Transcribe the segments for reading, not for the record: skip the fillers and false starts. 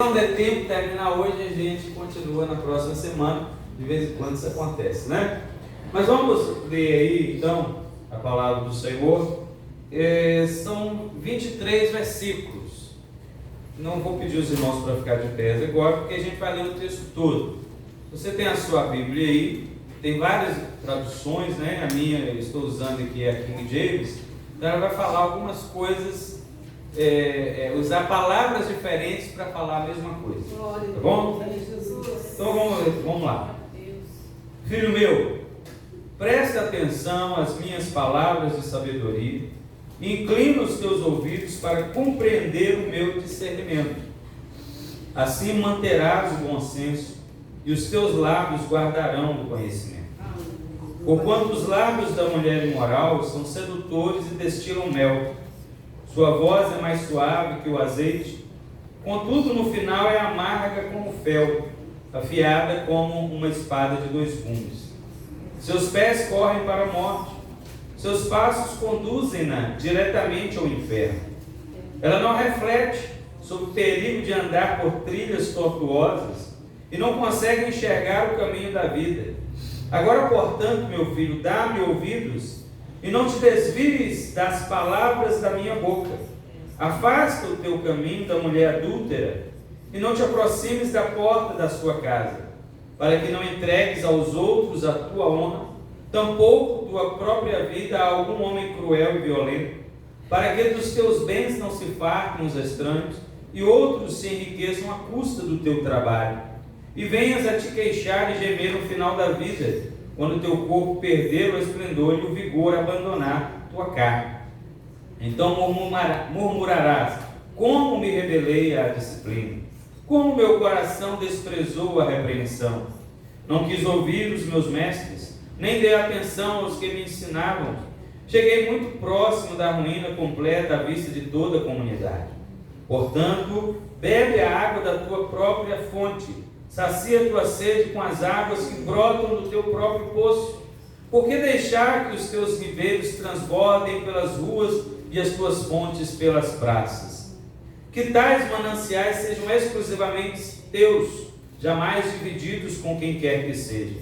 Não der tempo de terminar hoje, a gente continua na próxima semana. De vez em quando isso acontece, né? Mas vamos ler aí então a palavra do Senhor. São 23 versículos. Não vou pedir os irmãos para ficar de pé agora, porque a gente vai ler o texto todo. Você tem a sua Bíblia aí, tem várias traduções, né? A minha eu estou usando aqui é a King James. Então ela vai falar algumas coisas, usar palavras diferentes para falar a mesma coisa. Tá bom? Então vamos lá. Filho meu, presta atenção às minhas palavras de sabedoria, inclina os teus ouvidos para compreender o meu discernimento. Assim manterás o bom senso e os teus lábios guardarão o conhecimento. Porquanto os lábios da mulher imoral são sedutores e destilam mel. Sua voz é mais suave que o azeite, contudo no final é amarga como fel, afiada como uma espada de dois gumes. Seus pés correm para a morte, seus passos conduzem-na diretamente ao inferno. Ela não reflete sobre o perigo de andar por trilhas tortuosas e não consegue enxergar o caminho da vida. Agora, portanto, meu filho, dá-me ouvidos e não te desvies das palavras da minha boca. Afasta o teu caminho da mulher adúltera e não te aproximes da porta da sua casa, para que não entregues aos outros a tua honra, tampouco tua própria vida a algum homem cruel e violento, para que dos teus bens não se fartem os estranhos e outros se enriqueçam à custa do teu trabalho, e venhas a te queixar e gemer no final da vida, quando teu corpo perder o esplendor e o vigor abandonar tua carne. Então murmurarás: como me rebelei à disciplina, como meu coração desprezou a repreensão. Não quis ouvir os meus mestres, nem dei atenção aos que me ensinavam. Cheguei muito próximo da ruína completa à vista de toda a comunidade. Portanto, bebe a água da tua própria fonte, sacia a tua sede com as águas que brotam do teu próprio poço. Por que deixar que os teus ribeiros transbordem pelas ruas e as tuas fontes pelas praças? Que tais mananciais sejam exclusivamente teus, jamais divididos com quem quer que seja.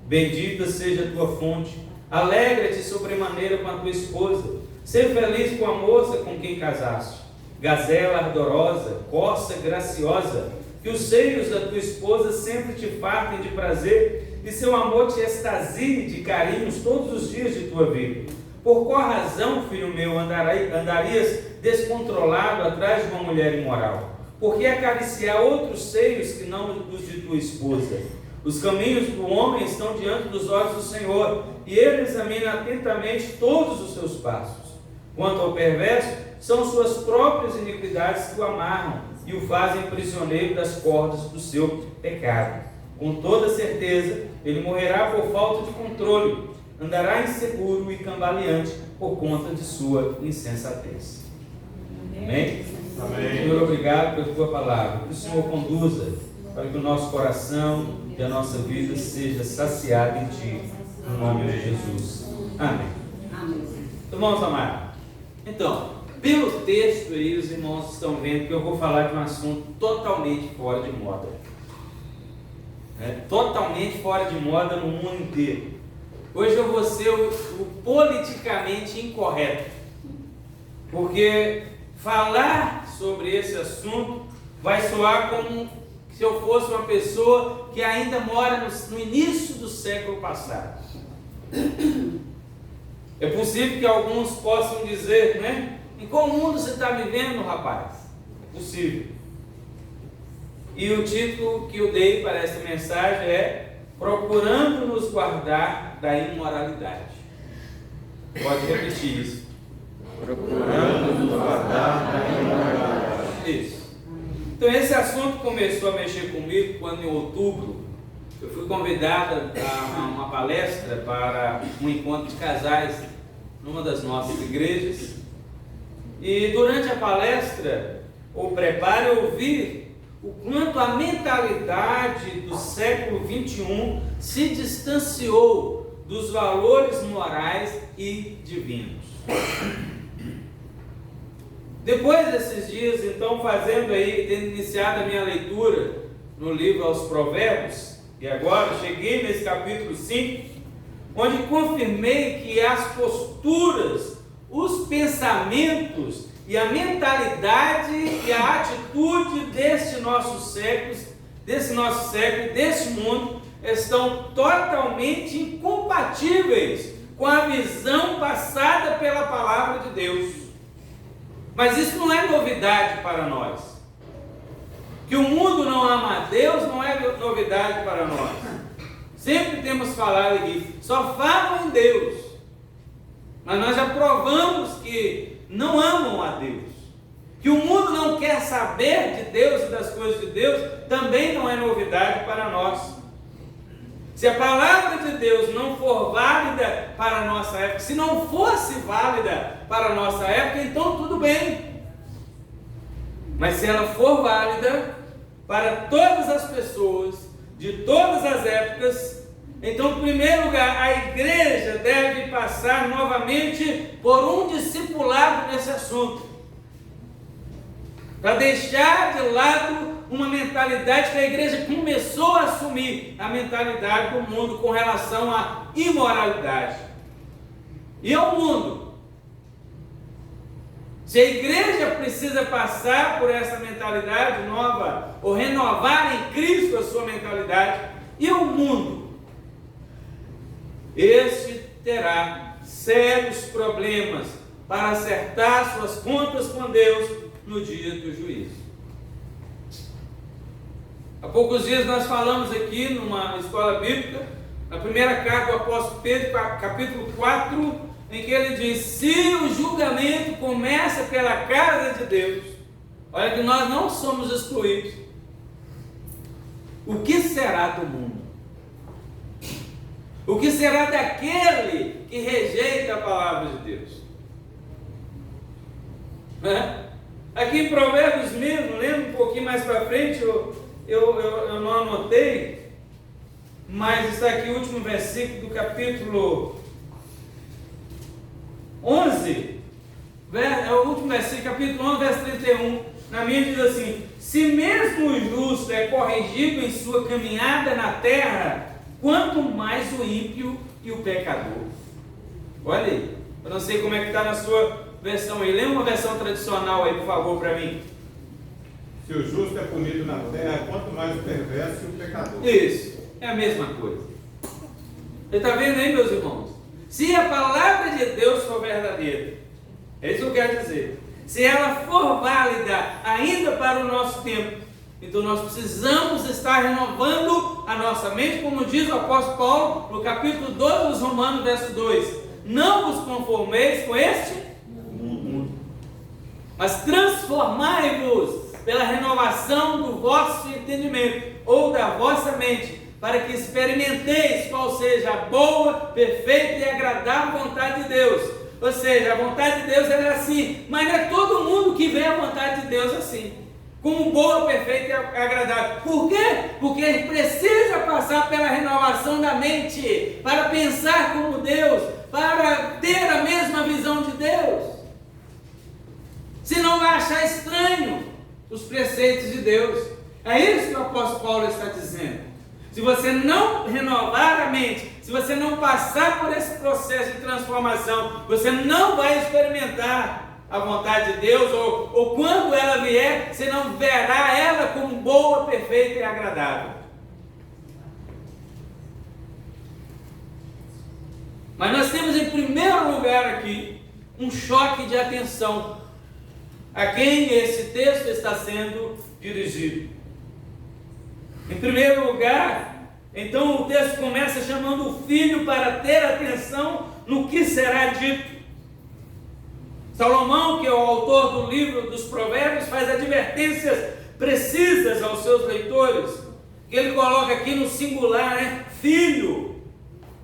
Bendita seja a tua fonte, alegra-te sobremaneira com a tua esposa, ser feliz com a moça com quem casaste. Gazela ardorosa, corça graciosa, que os seios da tua esposa sempre te fartem de prazer e seu amor te extasie de carinhos todos os dias de tua vida. Por qual razão, filho meu, andarias descontrolado atrás de uma mulher imoral? Por que acariciar outros seios que não os de tua esposa? Os caminhos do homem estão diante dos olhos do Senhor, e ele examina atentamente todos os seus passos. Quanto ao perverso, são suas próprias iniquidades que o amarram e o fazem prisioneiro das cordas do seu pecado. Com toda certeza, ele morrerá por falta de controle, andará inseguro e cambaleante por conta de sua insensatez. Amém? Amém. Senhor, obrigado pela tua palavra. Que o Senhor conduza para que o nosso coração e a nossa vida seja saciada em Ti, no nome de Jesus. Amém. Amém. Irmãos amados, então, pelo texto aí, os irmãos estão vendo que eu vou falar de um assunto totalmente fora de moda. Totalmente fora de moda no mundo inteiro. Hoje eu vou ser o politicamente incorreto, porque falar sobre esse assunto vai soar como se eu fosse uma pessoa que ainda mora no início do século passado. É possível que alguns possam dizer, né? Em qual mundo você está vivendo, rapaz? É possível. E o título que eu dei para essa mensagem é Procurando nos guardar da imoralidade. Pode repetir isso. Procurando nos guardar da imoralidade. Isso. Então esse assunto começou a mexer comigo quando em outubro eu fui convidado a uma palestra para um encontro de casais numa das nossas igrejas. E durante a palestra, o preparo, eu ouvi o quanto a mentalidade do século XXI se distanciou dos valores morais e divinos. Depois desses dias, então, tendo iniciado a minha leitura no livro aos Provérbios, e agora cheguei nesse capítulo 5, onde confirmei que as posturas, os pensamentos e a mentalidade e a atitude desse nosso século, desse mundo, estão totalmente incompatíveis com a visão passada pela palavra de Deus. Mas isso não é novidade para nós. Que o mundo não ama a Deus não é novidade para nós. Sempre temos falado aqui, só falam em Deus. Mas nós já provamos que não amam a Deus. Que o mundo não quer saber de Deus e das coisas de Deus, também não é novidade para nós. Se a palavra de Deus não for válida para a nossa época, se não fosse válida para a nossa época, então tudo bem. Mas se ela for válida para todas as pessoas, de todas as épocas, então, em primeiro lugar, a igreja deve passar novamente por um discipulado nesse assunto. Para deixar de lado uma mentalidade que a igreja começou a assumir, a mentalidade do mundo com relação à imoralidade. E ao mundo. Se a igreja precisa passar por essa mentalidade nova, ou renovar em Cristo a sua mentalidade, e o mundo? Este terá sérios problemas para acertar suas contas com Deus no dia do juízo. Há poucos dias nós falamos aqui numa escola bíblica, na primeira carta do apóstolo Pedro, capítulo 4, em que ele diz: se o julgamento começa pela casa de Deus, olha que nós não somos excluídos, o que será do mundo? O que será daquele que rejeita a palavra de Deus? Aqui em Provérbios mesmo, lendo um pouquinho mais para frente, eu não anotei, mas está aqui o último versículo do capítulo 11, é o último versículo, capítulo 11, verso 31, na minha diz assim: se mesmo o justo é corrigido em sua caminhada na terra, quanto mais o ímpio e o pecador. Olha aí, eu não sei como é que está na sua versão aí, lê uma versão tradicional aí, por favor, para mim. Se o justo é punido na terra, quanto mais o perverso e o pecador. Isso, é a mesma coisa. Você está vendo aí, meus irmãos? Se a palavra de Deus for verdadeira, é isso que eu quero dizer, se ela for válida ainda para o nosso tempo, então nós precisamos estar renovando a nossa mente, como diz o apóstolo Paulo no capítulo 12 dos Romanos, verso 2: não vos conformeis com este mundo, mas transformai-vos pela renovação do vosso entendimento, ou da vossa mente, para que experimenteis qual seja a boa, perfeita e agradável vontade de Deus. Ou seja, a vontade de Deus é assim, mas não é todo mundo que vê a vontade de Deus assim, como boa, perfeita e agradável. Por quê? Porque ele precisa passar pela renovação da mente, para pensar como Deus, para ter a mesma visão de Deus. Senão vai achar estranho os preceitos de Deus. É isso que o apóstolo Paulo está dizendo. Se você não renovar a mente, se você não passar por esse processo de transformação, você não vai experimentar a vontade de Deus, ou quando ela vier, você não verá ela como boa, perfeita e agradável. Mas nós temos em primeiro lugar aqui um choque de atenção a quem esse texto está sendo dirigido. Em primeiro lugar, então o texto começa chamando o filho para ter atenção no que será dito. Salomão, que é o autor do livro dos Provérbios, faz advertências precisas aos seus leitores, que ele coloca aqui no singular, filho,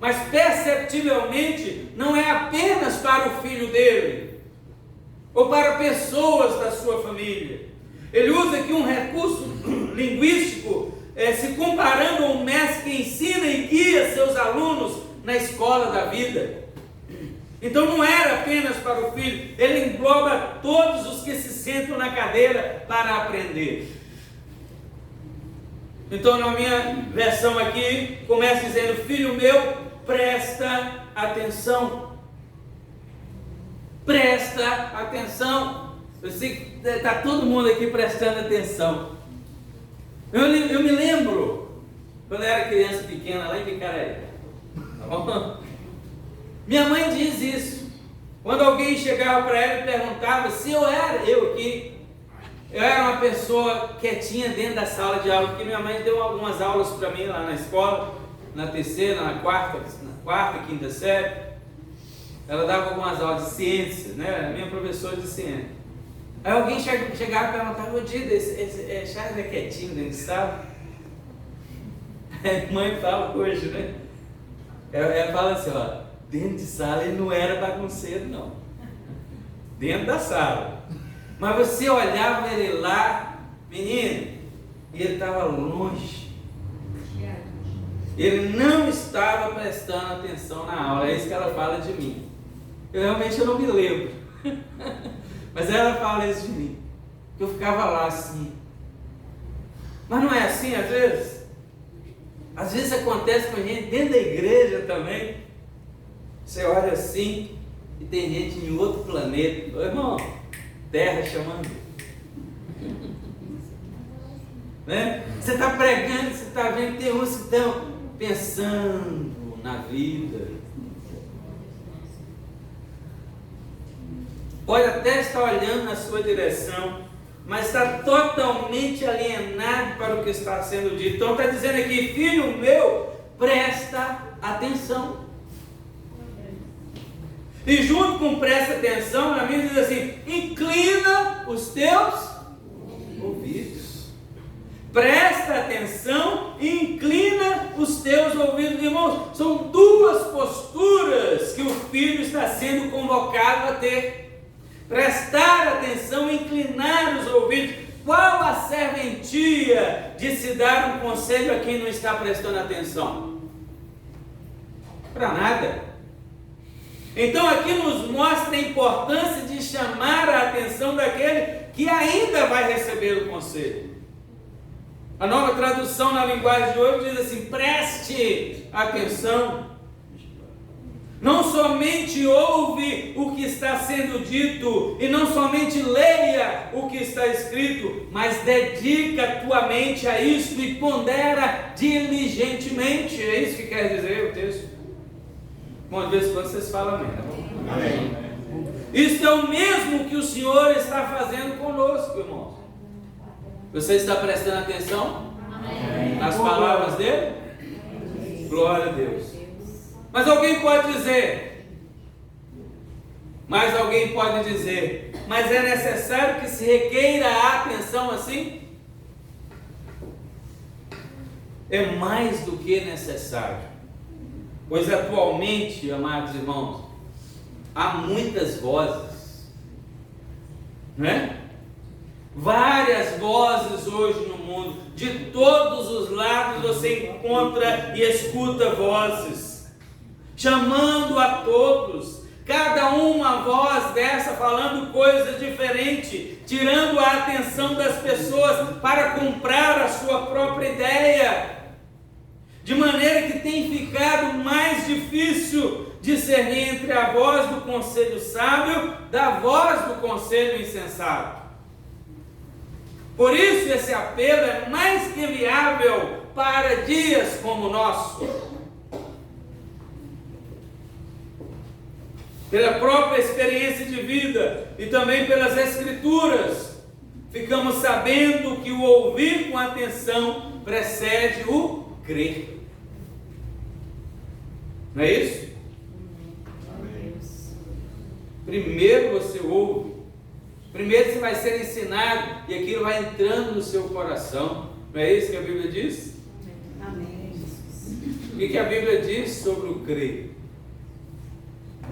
mas perceptivelmente não é apenas para o filho dele, ou para pessoas da sua família. Ele usa aqui um recurso linguístico, se comparando a um mestre que ensina e guia seus alunos na escola da vida. Então não era apenas para o filho, ele engloba todos os que se sentam na cadeira para aprender. Então na minha versão aqui, começa dizendo: filho meu, presta atenção. Presta atenção. Eu sei que está todo mundo aqui prestando atenção. Eu me lembro, quando eu era criança pequena, lá em Picaraí. Tá bom? Minha mãe diz isso. Quando alguém chegava para ela e perguntava se eu era uma pessoa quietinha dentro da sala de aula, porque minha mãe deu algumas aulas para mim lá na escola, na terceira, na quarta, quinta série. Ela dava algumas aulas de ciência, né? Era minha professora de ciência. Aí alguém chegava e perguntava: ô Dida, esse Charles é quietinho dentro de sala? A mãe fala hoje, né? Ela fala assim, ó: dentro de sala ele não era bagunceiro, não. Dentro da sala. Mas você olhava ele lá, menino, e ele estava longe. Ele não estava prestando atenção na aula. É isso que ela fala de mim. Eu realmente não me lembro. Mas ela fala isso de mim. Que eu ficava lá assim. Mas não é assim às vezes? Às vezes acontece com a gente dentro da igreja também. Você olha assim e tem gente em outro planeta. Ô, irmão, terra chamando. Né? Você está pregando, você está vendo, tem uns que estão pensando na vida. Pode até estar olhando na sua direção, mas está totalmente alienado para o que está sendo dito. Então está dizendo aqui: filho meu, presta atenção. E junto com presta atenção, na Bíblia diz assim: inclina os teus ouvidos. Presta atenção e inclina os teus ouvidos. Irmãos, são duas posturas que o filho está sendo convocado a ter: prestar atenção e inclinar os ouvidos. Qual a serventia de se dar um conselho a quem não está prestando atenção? Para nada. Então aqui nos mostra a importância de chamar a atenção daquele que ainda vai receber o conselho. A nova tradução na linguagem de hoje diz assim: preste atenção. Não somente ouve o que está sendo dito, e não somente leia o que está escrito, mas dedica a tua mente a isso e pondera diligentemente. É isso que quer dizer o texto. Bom, de vez em quando vocês falam amém, tá bom? Amém. Isso é o mesmo que o Senhor está fazendo conosco, irmãos. Você está prestando atenção nas palavras dele? Glória a Deus. Mas alguém pode dizer, mas é necessário que se requeira a atenção assim? É mais do que necessário, pois atualmente, amados irmãos, há muitas vozes, né? Várias vozes hoje no mundo, de todos os lados você encontra e escuta vozes chamando a todos, cada uma voz dessa falando coisas diferentes, tirando a atenção das pessoas para comprar a sua própria ideia, de maneira que tem ficado mais difícil discernir entre a voz do conselho sábio da voz do conselho insensato. Por isso esse apelo é mais que viável para dias como o nosso. Pela própria experiência de vida e também pelas Escrituras, ficamos sabendo que o ouvir com atenção precede o crer. Não é isso? Primeiro você ouve, primeiro você vai ser ensinado e aquilo vai entrando no seu coração. Não é isso que a Bíblia diz? Amém. O que a Bíblia diz sobre o crer?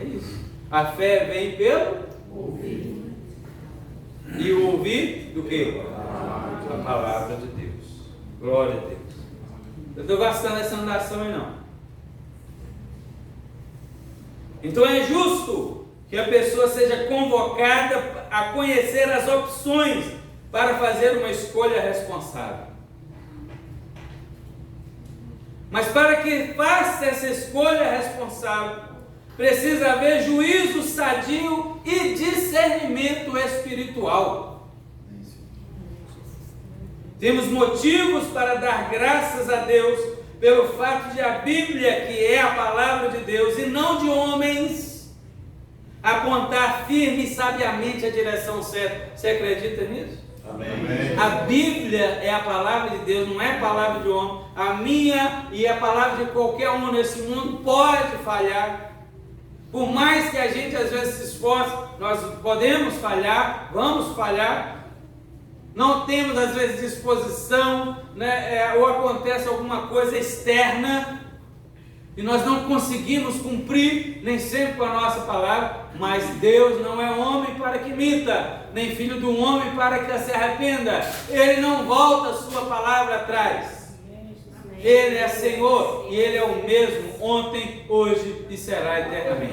É isso. A fé vem pelo ouvir. E o ouvir do quê? A palavra de Deus. Glória a Deus. Eu estou gastando essa andação aí não. Então é justo que a pessoa seja convocada a conhecer as opções para fazer uma escolha responsável. Mas para que faça essa escolha responsável, precisa haver juízo sadio e discernimento espiritual. Temos motivos para dar graças a Deus pelo fato de a Bíblia, que é a palavra de Deus e não de homens, apontar firme e sabiamente a direção certa. Você acredita nisso? Amém. A Bíblia é a palavra de Deus, não é a palavra de homem. A minha e a palavra de qualquer um nesse mundo pode falhar. Por mais que a gente às vezes se esforce, nós podemos falhar, vamos falhar. Não temos às vezes disposição, né? Ou acontece alguma coisa externa e nós não conseguimos cumprir nem sempre com a nossa palavra. Mas Deus não é homem para que minta, nem filho do homem para que se arrependa. Ele não volta a sua palavra atrás. Ele é Senhor e Ele é o mesmo ontem, hoje e será eternamente.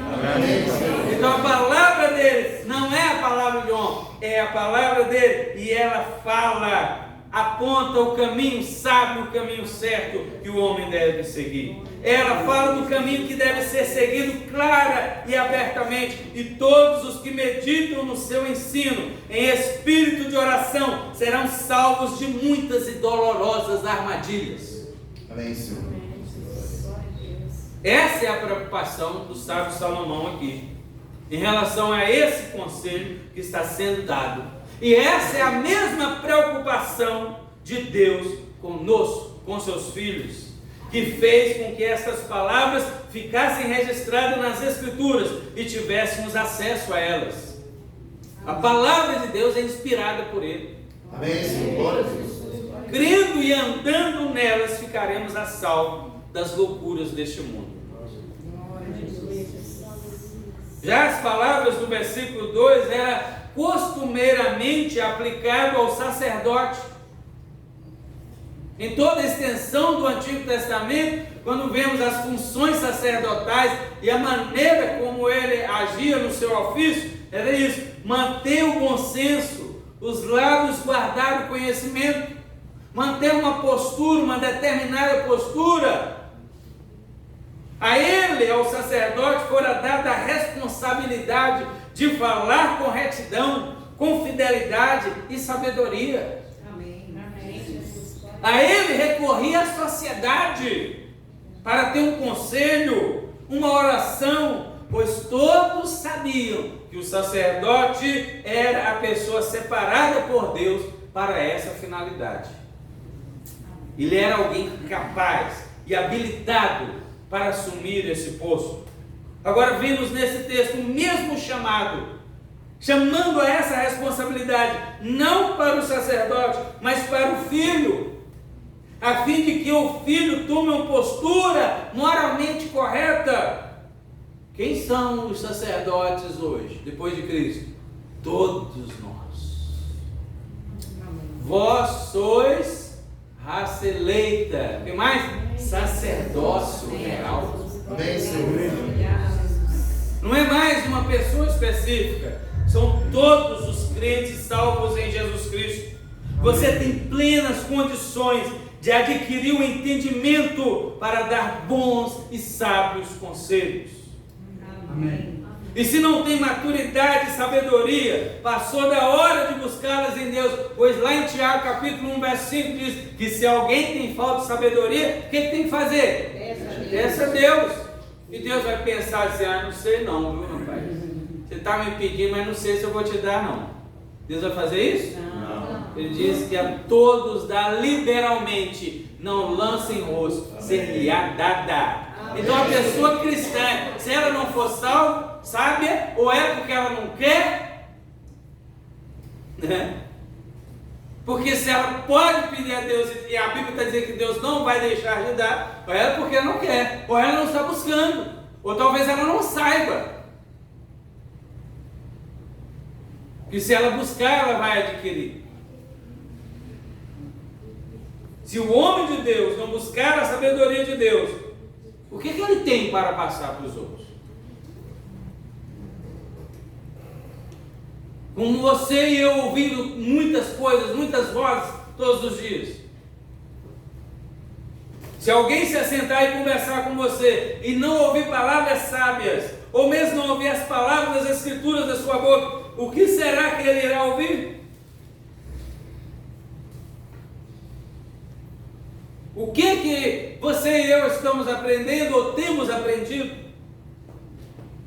Então a palavra dele não é a palavra de homem, é a palavra dele, e ela fala, aponta o caminho, sabe o caminho certo que o homem deve seguir. Ela fala do caminho que deve ser seguido clara e abertamente, e todos os que meditam no seu ensino em espírito de oração serão salvos de muitas e dolorosas armadilhas. Amém, Senhor. Essa é a preocupação do sábio Salomão aqui, em relação a esse conselho que está sendo dado. E essa é a mesma preocupação de Deus conosco, com seus filhos, que fez com que essas palavras ficassem registradas nas Escrituras e tivéssemos acesso a elas. A palavra de Deus é inspirada por Ele. Amém, Senhor. Glória a Deus. Crendo e andando nelas, ficaremos a salvo das loucuras deste mundo. Já as palavras do versículo 2 era costumeiramente aplicado ao sacerdote. Em toda a extensão do Antigo Testamento, quando vemos as funções sacerdotais e a maneira como ele agia no seu ofício, era isso: manter o bom senso, os lábios guardar o conhecimento, manter uma postura, uma determinada postura. A ele, ao sacerdote, fora dada a responsabilidade de falar com retidão, com fidelidade e sabedoria. Amém. A ele recorria a sociedade para ter um conselho, uma oração, pois todos sabiam que o sacerdote era a pessoa separada por Deus para essa finalidade. Ele era alguém capaz e habilitado para assumir esse posto. Agora vemos nesse texto o mesmo chamado, chamando a essa responsabilidade, não para o sacerdote, mas para o filho, a fim de que o filho tome uma postura moralmente correta. Quem são os sacerdotes hoje, depois de Cristo? Todos nós. Vós sois raça eleita. O que mais? Sacerdócio real. Amém, Senhor. Não é mais uma pessoa específica, são todos os crentes salvos em Jesus Cristo. Você tem plenas condições de adquirir o entendimento para dar bons e sábios conselhos. Amém. E se não tem maturidade e sabedoria, passou da hora de buscá-las em Deus, pois lá em Tiago capítulo 1, verso 5 diz que se alguém tem falta de sabedoria, o que tem que fazer? Peça a Deus. E Deus vai pensar assim: não sei não, viu, rapaz? Você está me pedindo, mas não sei se eu vou te dar não. Deus vai fazer isso? Não. Ele diz que a todos dá liberalmente, não lancem rosto, ser-lhe-á dada. Então a pessoa cristã, se ela não for sábia, ou é porque ela não quer, né? Porque se ela pode pedir a Deus, e a Bíblia está dizendo que Deus não vai deixar de dar, ou é porque ela não quer, ou ela não está buscando, ou talvez ela não saiba. Que se ela buscar, ela vai adquirir. Se o homem de Deus não buscar a sabedoria de Deus, o que ele tem para passar para os outros? Como você e eu ouvindo muitas coisas, muitas vozes todos os dias. Se alguém se assentar e conversar com você e não ouvir palavras sábias, ou mesmo não ouvir as palavras das Escrituras da sua boca, o que será que ele irá ouvir? O que você e eu estamos aprendendo ou temos aprendido?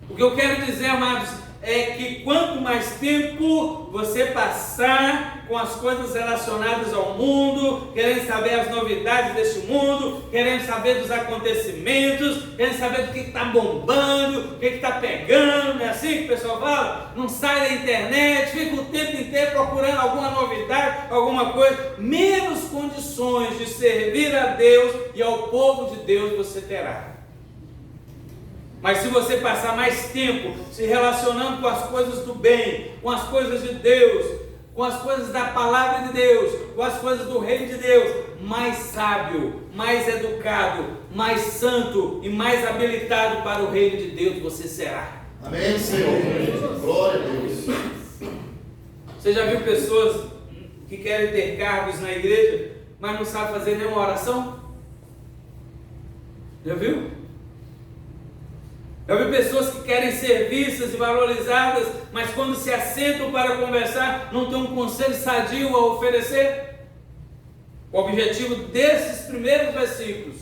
O que eu quero dizer, amados, é que quanto mais tempo você passar com as coisas relacionadas ao mundo, querendo saber as novidades deste mundo, querendo saber dos acontecimentos, querendo saber do que está bombando, o que está pegando, não é assim que o pessoal fala? Não sai da internet, fica o tempo inteiro procurando alguma novidade, alguma coisa, menos condições de servir a Deus e ao povo de Deus você terá. Mas se você passar mais tempo se relacionando com as coisas do bem, com as coisas de Deus, com as coisas da palavra de Deus, com as coisas do reino de Deus, mais sábio, mais educado, mais santo e mais habilitado para o reino de Deus você será. Amém, Senhor. Glória a Deus. Você já viu pessoas que querem ter cargos na igreja, mas não sabem fazer nenhuma oração? Já viu? Já vi pessoas que querem ser vistas e valorizadas, mas quando se assentam para conversar, não tem um conselho sadio a oferecer? O objetivo desses primeiros versículos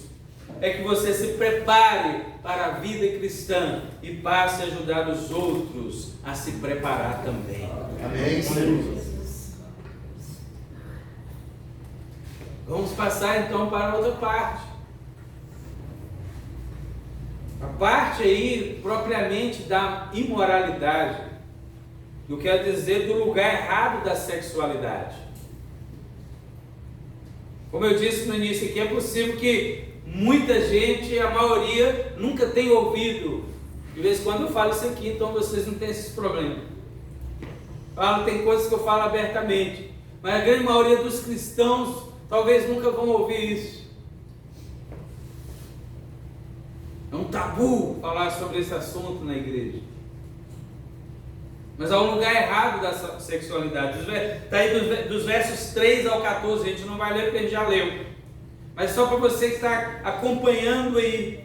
é que você se prepare para a vida cristã e passe a ajudar os outros a se preparar também. Amém, Senhor. Vamos passar então para outra parte. A parte aí propriamente da imoralidade, eu quero dizer do lugar errado da sexualidade. Como eu disse no início aqui, é possível que muita gente, a maioria, nunca tenha ouvido. De vez em quando eu falo isso aqui, então vocês não têm esses problemas. Tem coisas que eu falo abertamente, mas a grande maioria dos cristãos talvez nunca vão ouvir isso. É um tabu falar sobre esse assunto na igreja. Mas há um lugar errado da sexualidade. Está aí dos versos 3 ao 14. A gente não vai ler porque a gente já leu. Mas só para você que está acompanhando aí.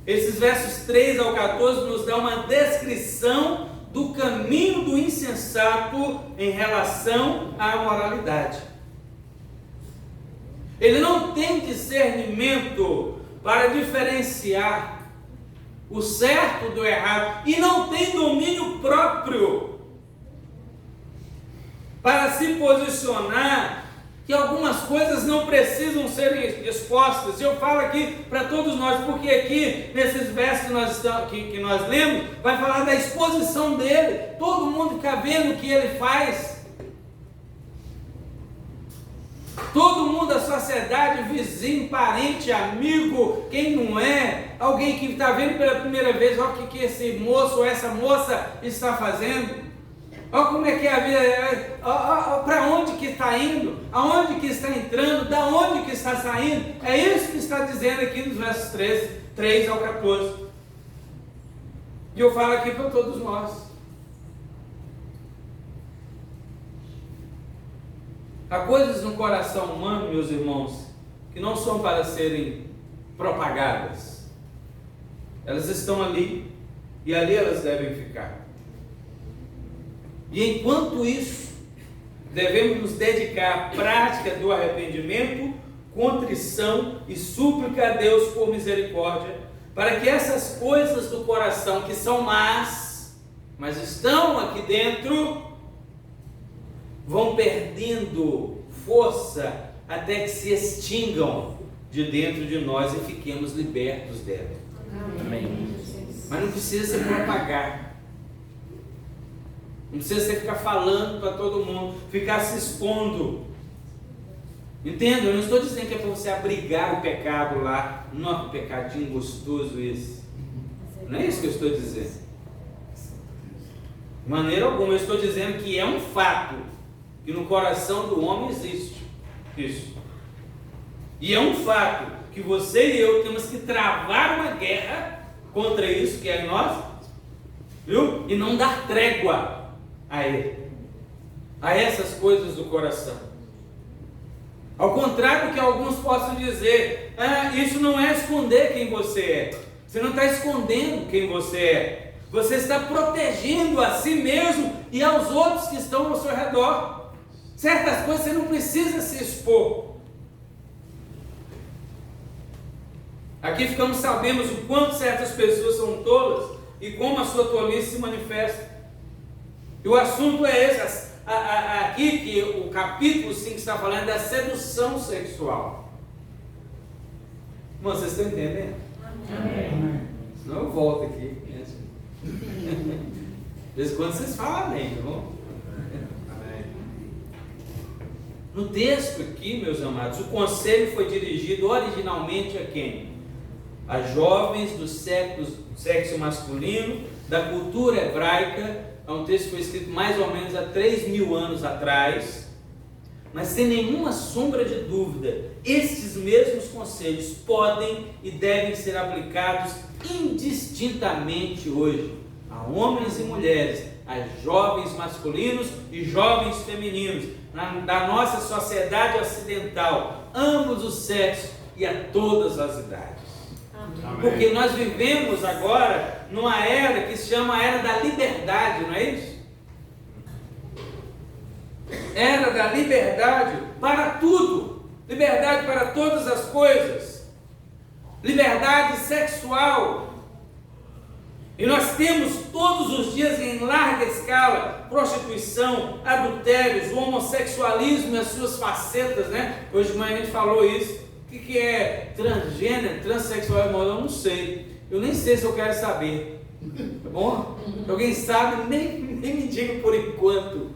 Esses versos 3 ao 14 nos dá uma descrição do caminho do insensato em relação à moralidade. Ele não tem discernimento para diferenciar o certo do errado e não tem domínio próprio para se posicionar que algumas coisas não precisam ser expostas. Eu falo aqui para todos nós, porque aqui nesses versos que nós lemos, vai falar da exposição dele, todo mundo fica vendo o que ele faz. Todo mundo da sociedade, vizinho, parente, amigo, quem não é, alguém que está vendo pela primeira vez, olha o que esse moço ou essa moça está fazendo, olha como é que é a vida, para onde que está indo, aonde que está entrando, da onde que está saindo. É isso que está dizendo aqui nos versos 3 ao 14. E eu falo aqui para todos nós. Há coisas no coração humano, meus irmãos, que não são para serem propagadas. Elas estão ali e ali elas devem ficar. E enquanto isso, devemos nos dedicar à prática do arrependimento, contrição e súplica a Deus por misericórdia, para que essas coisas do coração que são más, mas estão aqui dentro, vão perdendo força até que se extingam de dentro de nós e fiquemos libertos dela. Amém. Mas não precisa se propagar. Não precisa você ficar falando para todo mundo, ficar se expondo. Entenda? Eu não estou dizendo que é para você abrigar o pecado lá. Não, pecadinho gostoso esse. Não é isso que eu estou dizendo. De maneira alguma, eu estou dizendo que é um fato que no coração do homem existe isso. E é um fato que você e eu temos que travar uma guerra contra isso que é em nós, viu? E não dar trégua a ele. a essas coisas do coração. Ao contrário do que alguns possam dizer, isso não é esconder quem você é. Você não está escondendo quem você é. Você está protegendo a si mesmo e aos outros que estão ao seu redor. Certas coisas você não precisa se expor. Aqui sabemos o quanto certas pessoas são tolas e como a sua tolice se manifesta. E o assunto é esse, aqui que o capítulo 5 está falando da sedução sexual. Irmão, vocês estão entendendo? Amém. Senão eu volto aqui. De vez em quando vocês falam amém, tá bom? No texto aqui, meus amados, o conselho foi dirigido originalmente a quem? A jovens do sexo masculino, da cultura hebraica. É um texto que foi escrito mais ou menos há 3.000 anos atrás. Mas sem nenhuma sombra de dúvida, estes mesmos conselhos podem e devem ser aplicados indistintamente hoje a homens e mulheres, a jovens masculinos e jovens femininos, da nossa sociedade ocidental, ambos os sexos e a todas as idades. Amém. Porque nós vivemos agora numa era que se chama a era da liberdade, não é isso? Era da liberdade para tudo, liberdade para todas as coisas, liberdade sexual. E nós temos todos os dias em larga escala prostituição, adultérios, o homossexualismo e as suas facetas, né? Hoje de manhã a gente falou isso. O que é transgênero, transexual? Eu não sei. Eu nem sei se eu quero saber. Tá bom? Se alguém sabe, nem me diga por enquanto.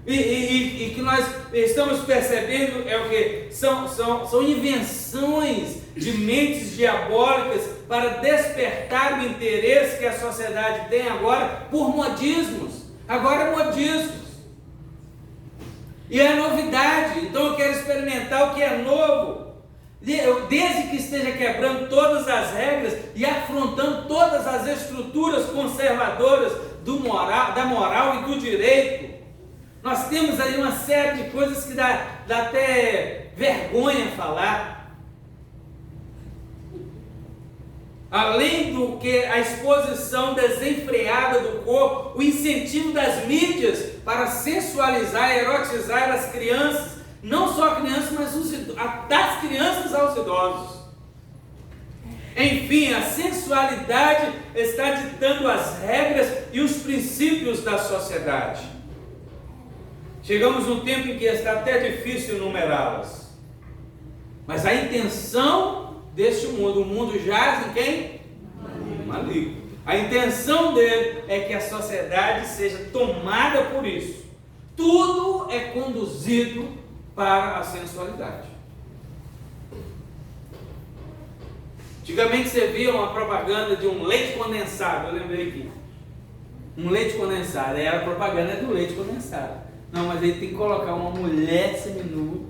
E que nós estamos percebendo é o que? São invenções de mentes diabólicas para despertar o interesse que a sociedade tem agora por modismos. Agora modismos. E é novidade. Então eu quero experimentar o que é novo. Desde que esteja quebrando todas as regras e afrontando todas as estruturas conservadoras da moral e do direito. Nós temos aí uma série de coisas que dá até vergonha falar. Além do que a exposição desenfreada do corpo, o incentivo das mídias para sensualizar e erotizar as crianças, não só crianças, mas das crianças aos idosos. Enfim, a sensualidade está ditando as regras e os princípios da sociedade. Chegamos num tempo em que está até difícil numerá-las. Mas a intenção deste mundo, o mundo jaz em quem? Maligno. A intenção dele é que a sociedade seja tomada por isso. Tudo é conduzido para a sensualidade. Antigamente você via uma propaganda de um leite condensado, eu lembrei aqui. Um leite condensado, era a propaganda do leite condensado. Não, mas ele tem que colocar uma mulher seminua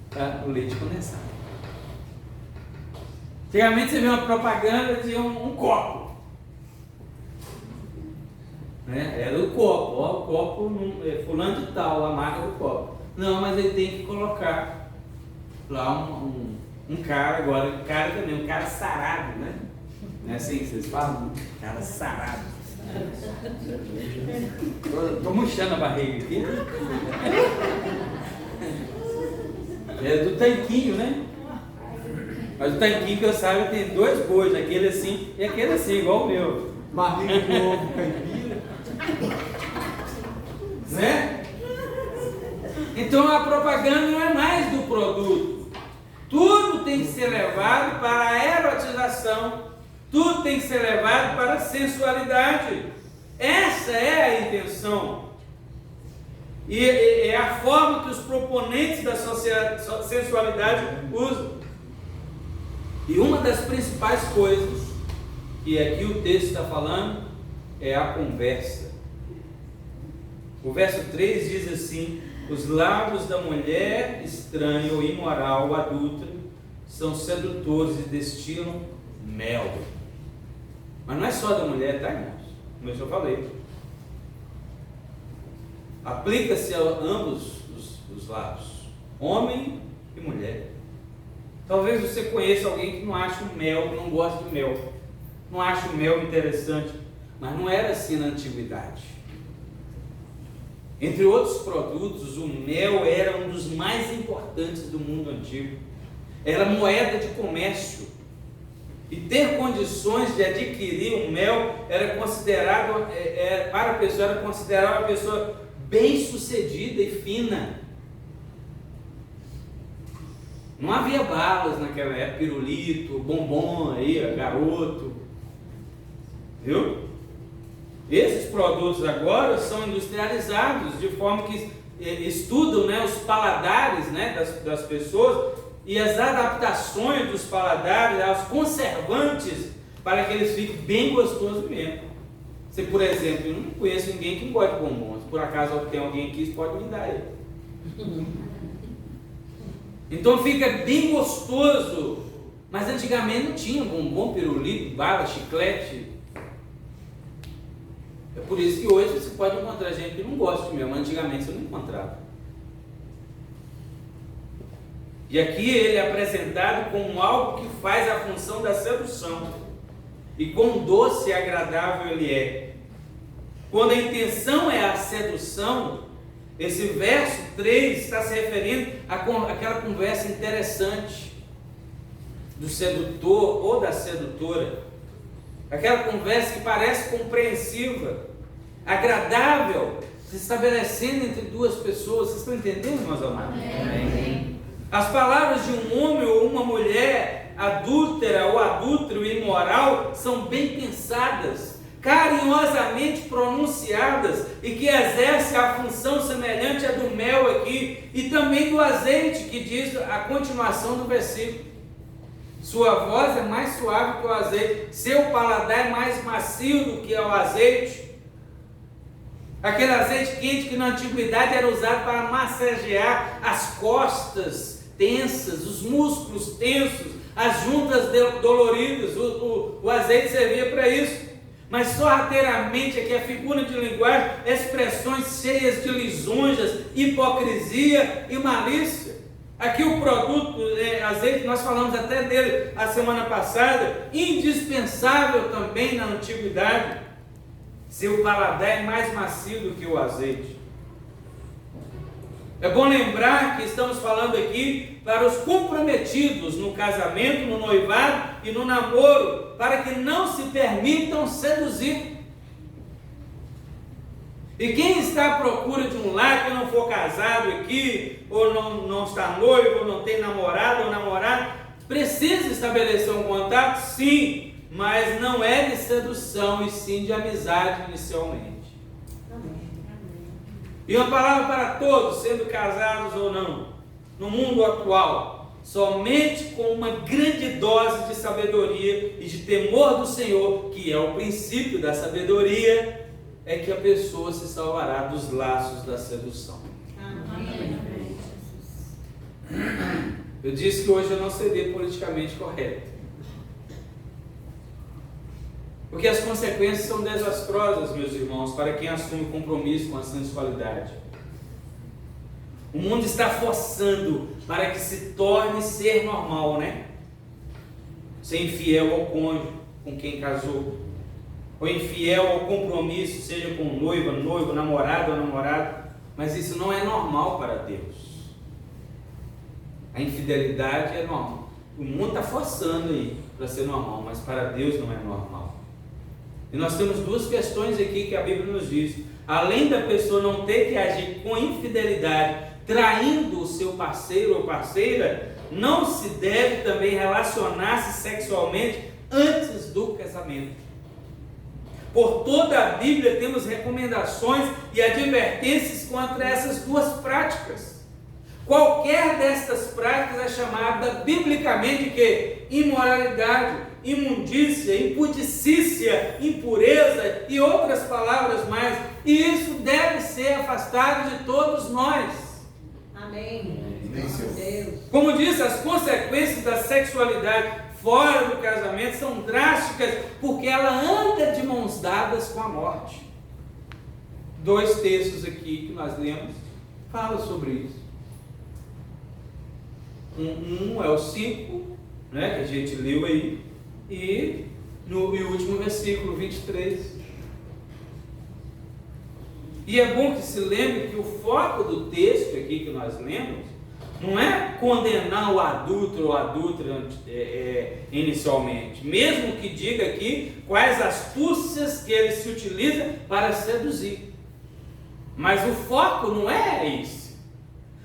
para o leite condensado. Antigamente você via uma propaganda de um copo. Né? Era o copo, ó, o copo fulano de tal, a marca do copo. Não, mas ele tem que colocar lá um cara agora, um cara também, um cara sarado, né? Não é assim que vocês falam? Cara sarado. Estou murchando a barriga aqui. É do tanquinho, né? Mas o tanquinho que eu saiba tem 2 bois, aquele assim e aquele assim, igual o meu. Barriga de ovo caipira. Né? Então a propaganda não é mais do produto. Tudo tem que ser levado para a erotização. Tudo tem que ser levado para a sensualidade. Essa é a intenção. E é a forma que os proponentes da sensualidade usam. E uma das principais coisas que aqui o texto está falando é a conversa. O verso 3 diz assim: os lábios da mulher estranha ou imoral ou adúltera são sedutores e destilam mel. Mas não é só da mulher, tá, irmãos? Como eu já falei. aplica-se a ambos os lados, homem e mulher. Talvez você conheça alguém que não acha o mel, que não gosta de mel, não acha o mel interessante, mas não era assim na antiguidade. Entre outros produtos, o mel era um dos mais importantes do mundo antigo. Era moeda de comércio. E ter condições de adquirir o mel era considerado, para a pessoa, era considerado uma pessoa bem-sucedida e fina. Não havia balas naquela época, pirulito, bombom aí, garoto. Viu? Esses produtos agora são industrializados de forma que estudam, né, os paladares, né, das pessoas e as adaptações dos paladares, os conservantes, para que eles fiquem bem gostosos mesmo. Se, por exemplo, eu não conheço ninguém que não gosta de bombom. Se por acaso tem alguém aqui, pode me dar ele. Então fica bem gostoso. Mas antigamente não tinha bombom, pirulito, bala, chiclete. É por isso que hoje você pode encontrar gente que não gosta de mel, mas antigamente você não encontrava. E aqui ele é apresentado como algo que faz a função da sedução. E quão doce e agradável ele é. Quando a intenção é a sedução, esse verso 3 está se referindo àquela conversa interessante do sedutor ou da sedutora. Aquela conversa que parece compreensiva, agradável, se estabelecendo entre duas pessoas. Vocês estão entendendo, meus amados? Amém. As palavras de um homem ou uma mulher adúltera ou adúltero imoral são bem pensadas, carinhosamente pronunciadas e que exercem a função semelhante à do mel aqui e também do azeite, que diz a continuação do versículo. Sua voz é mais suave que o azeite, seu paladar é mais macio do que o azeite. Aquele azeite quente que na antiguidade era usado para massagear as costas tensas, os músculos tensos, as juntas doloridas. O azeite servia para isso. Mas sorrateiramente aqui a figura de linguagem, expressões cheias de lisonjas, hipocrisia e malícia. Aqui o produto, azeite, nós falamos até dele a semana passada, indispensável também na antiguidade. Seu paladar é mais macio do que o azeite. É bom lembrar que estamos falando aqui para os comprometidos no casamento, no noivado e no namoro, para que não se permitam seduzir. E quem está à procura de um lar, que não for casado aqui, ou não está noivo, ou não tem namorado ou namorada, precisa estabelecer um contato? Sim, mas não é de sedução, e sim de amizade inicialmente. E uma palavra para todos, sendo casados ou não, no mundo atual, somente com uma grande dose de sabedoria e de temor do Senhor, que é o princípio da sabedoria, é que a pessoa se salvará dos laços da sedução. Amém. Eu disse que hoje eu não serei politicamente correto, porque as consequências são desastrosas, meus irmãos, para quem assume compromisso com a sensualidade. O mundo está forçando para que se torne ser normal, né? Ser infiel ao cônjuge com quem casou, ou infiel ao compromisso, seja com noivo, namorado ou namorado, mas isso não é normal para Deus. A infidelidade é normal. O mundo está forçando aí para ser normal, mas para Deus não é normal. E nós temos duas questões aqui que a Bíblia nos diz. Além da pessoa não ter que agir com infidelidade, traindo o seu parceiro ou parceira, não se deve também relacionar-se sexualmente antes do casamento. Por toda a Bíblia temos recomendações e advertências contra essas duas práticas. Qualquer destas práticas é chamada biblicamente de quê? Imoralidade, imundícia, impudicícia, impureza e outras palavras mais. E isso deve ser afastado de todos nós. Amém. Deus. Como disse, as consequências da sexualidade fora do casamento são drásticas, porque ela anda de mãos dadas com a morte. dois textos aqui que nós lemos fala sobre isso. Um é o 5, né, que a gente leu aí, e no último versículo 23. E é bom que se lembre que o foco do texto aqui que nós lemos não é condenar o adúltero ou adúltera inicialmente, mesmo que diga aqui quais astúcias que ele se utiliza para seduzir. Mas o foco não é isso.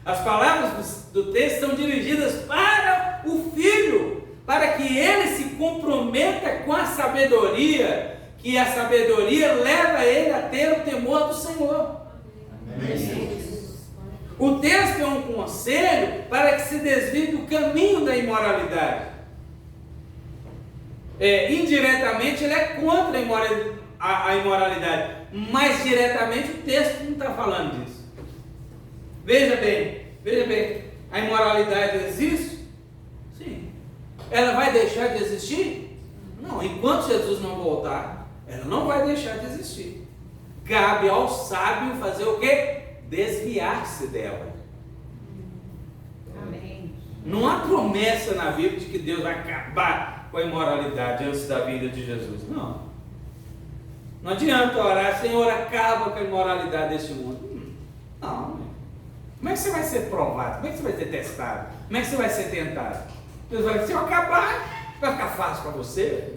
As palavras do texto são dirigidas para o filho, para que ele se comprometa com a sabedoria, que a sabedoria leva ele a ter o temor do Senhor. Amém. O texto é um conselho para que se desvie do caminho da imoralidade. Indiretamente ele é contra a imoralidade, mas diretamente o texto não está falando disso. Veja bem, a imoralidade existe? Sim. Ela vai deixar de existir? Não, enquanto Jesus não voltar, ela não vai deixar de existir. Cabe ao sábio fazer o quê? Desviar-se dela. Amém. Não há promessa na Bíblia de que Deus vai acabar com a imoralidade antes da vinda de Jesus. Não. Não adianta orar, Senhor, acaba com a imoralidade deste mundo. Não. Como é que você vai ser provado? Como é que você vai ser testado? Como é que você vai ser tentado? Deus vai dizer, se eu acabar, vai ficar fácil para você.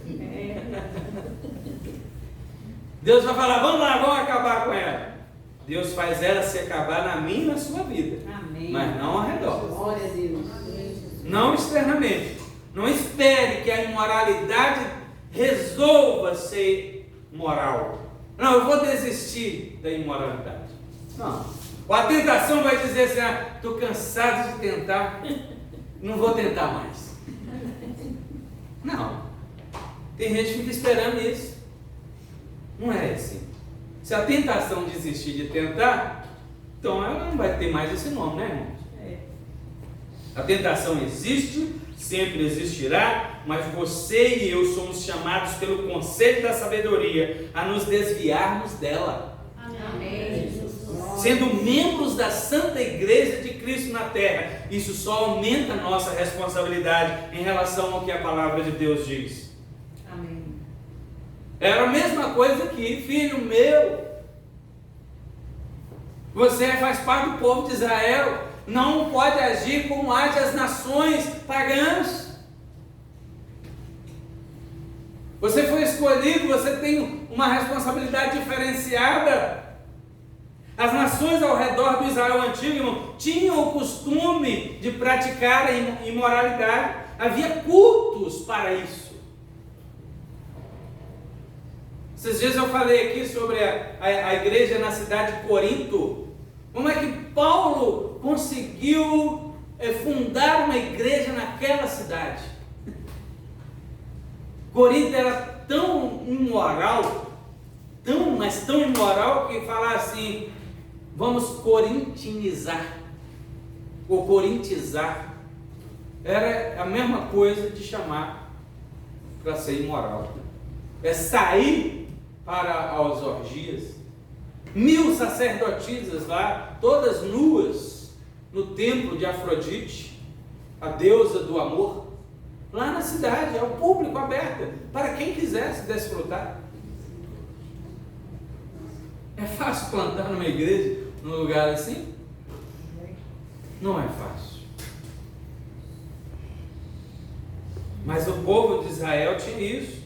Deus vai falar, vamos lá, vamos acabar com ela. Deus faz ela se acabar na minha e na sua vida. Amém. Mas não ao redor. Glória a Deus. Não externamente. Não espere que a imoralidade resolva ser moral. Não, eu vou desistir da imoralidade. Não. Ou a tentação vai dizer assim, estou cansado de tentar, não vou tentar mais. Não. Tem gente que fica esperando isso. Não é assim. Se a tentação desistir de tentar, então ela não vai ter mais esse nome, né, irmãos? A tentação existe, sempre existirá, mas você e eu somos chamados pelo conselho da sabedoria a nos desviarmos dela. Amém. Sendo membros da Santa Igreja de Cristo na Terra, isso só aumenta a nossa responsabilidade em relação ao que a palavra de Deus diz. Amém. Era a mesma coisa que, filho meu, você faz parte do povo de Israel, não pode agir como agem as nações pagãs. Você foi escolhido, você tem uma responsabilidade diferenciada. As nações ao redor do Israel antigo, irmão, tinham o costume de praticar a imoralidade. Havia cultos para isso. Esses dias eu falei aqui sobre a igreja na cidade de Corinto. Como é que Paulo conseguiu fundar uma igreja naquela cidade? Corinto era tão imoral, mas tão imoral, que falar assim, vamos corintinizar, ou corintizar, era a mesma coisa de chamar para ser imoral. É sair para as orgias. 1000 sacerdotisas lá, todas nuas, no templo de Afrodite, a deusa do amor, lá na cidade, ao público aberto, para quem quisesse desfrutar. É fácil plantar numa igreja, num lugar assim? Não é fácil. Mas o povo de Israel tinha isso.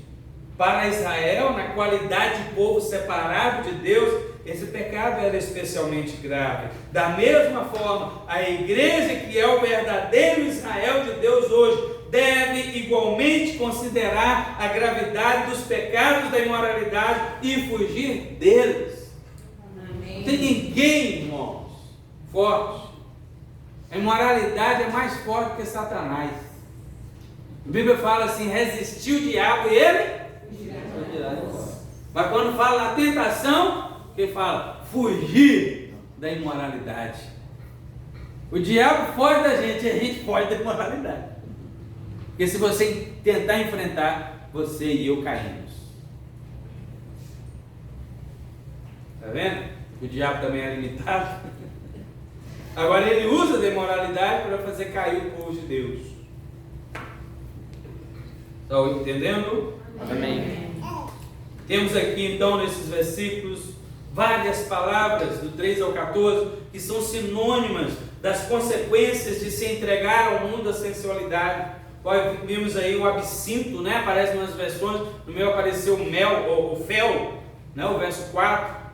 Para Israel, na qualidade de povo separado de Deus, esse pecado era especialmente grave. Da mesma forma, a igreja, que é o verdadeiro Israel de Deus hoje, deve igualmente considerar a gravidade dos pecados da imoralidade e fugir deles. Amém. Não tem ninguém, irmãos, forte. A imoralidade é mais forte que Satanás. A Bíblia fala assim, resistiu o diabo e ele... Mas quando fala na tentação, que fala fugir da imoralidade. O diabo foge da gente e a gente foge da imoralidade. Porque se você tentar enfrentar, você e eu caímos. Está vendo? O diabo também é limitado. Agora ele usa da imoralidade para fazer cair o povo de Deus. Estão entendendo? Amém. Temos aqui então nesses versículos várias palavras do 3 ao 14 que são sinônimas das consequências de se entregar ao mundo da sensualidade. Vimos aí o absinto, né? Aparece nas versões, no meu apareceu o mel, ou o fel, né? O verso 4.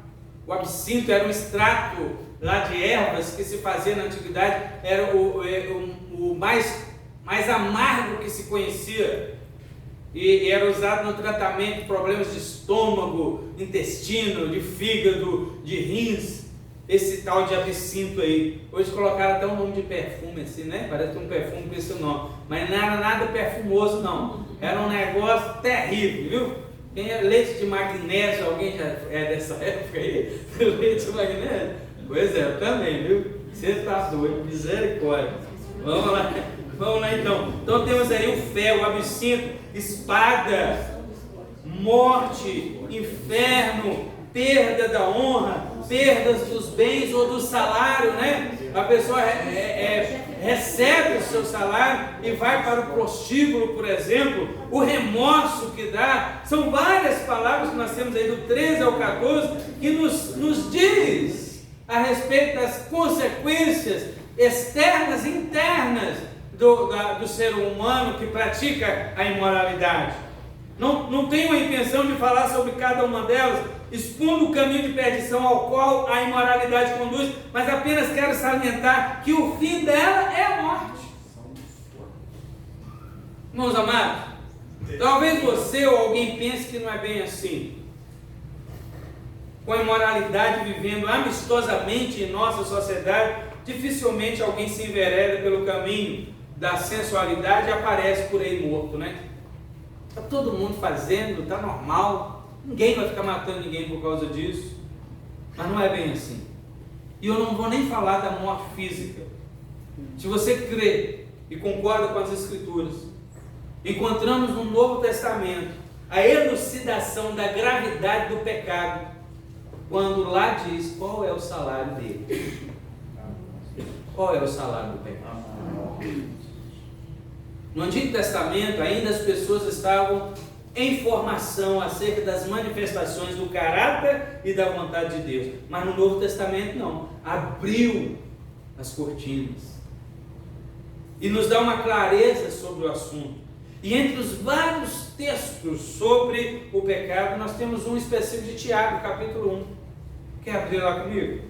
O absinto era um extrato lá de ervas que se fazia na antiguidade, era o mais amargo que se conhecia. E era usado no tratamento de problemas de estômago, intestino, de fígado, de rins, esse tal de absinto aí. Hoje colocaram até um nome de perfume assim, né? Parece um perfume com esse nome, mas não era nada perfumoso não, era um negócio terrível, viu? Quem é leite de magnésio, alguém já é dessa época aí? Leite de magnésio? Pois é, eu também, viu? Você está doido, misericórdia. Vamos lá então. Então temos aí o fel, o absinto, espada, morte, inferno, perda da honra, perdas dos bens ou do salário, né? A pessoa recebe o seu salário e vai para o prostíbulo, por exemplo, o remorso que dá. São várias palavras que nós temos aí do 13 ao 14 que nos diz a respeito das consequências externas e internas do ser humano que pratica a imoralidade. Não tenho a intenção de falar sobre cada uma delas, expondo o caminho de perdição ao qual a imoralidade conduz, mas apenas quero salientar que o fim dela é a morte. Irmãos amados, talvez você ou alguém pense que não é bem assim. Com a imoralidade vivendo amistosamente em nossa sociedade, dificilmente alguém se envereda pelo caminho da sensualidade e aparece por aí morto, né? Está todo mundo fazendo, está normal, ninguém vai ficar matando ninguém por causa disso, mas não é bem assim. E eu não vou nem falar da morte física. Se você crê e concorda com as Escrituras, encontramos no Novo Testamento a elucidação da gravidade do pecado, quando lá diz qual é o salário dele. Qual é o salário do pecado? No Antigo Testamento ainda as pessoas estavam em formação acerca das manifestações do caráter e da vontade de Deus, mas no Novo Testamento não, abriu as cortinas e nos dá uma clareza sobre o assunto. E entre os vários textos sobre o pecado, nós temos um específico de Tiago, capítulo 1. Quer abrir lá comigo?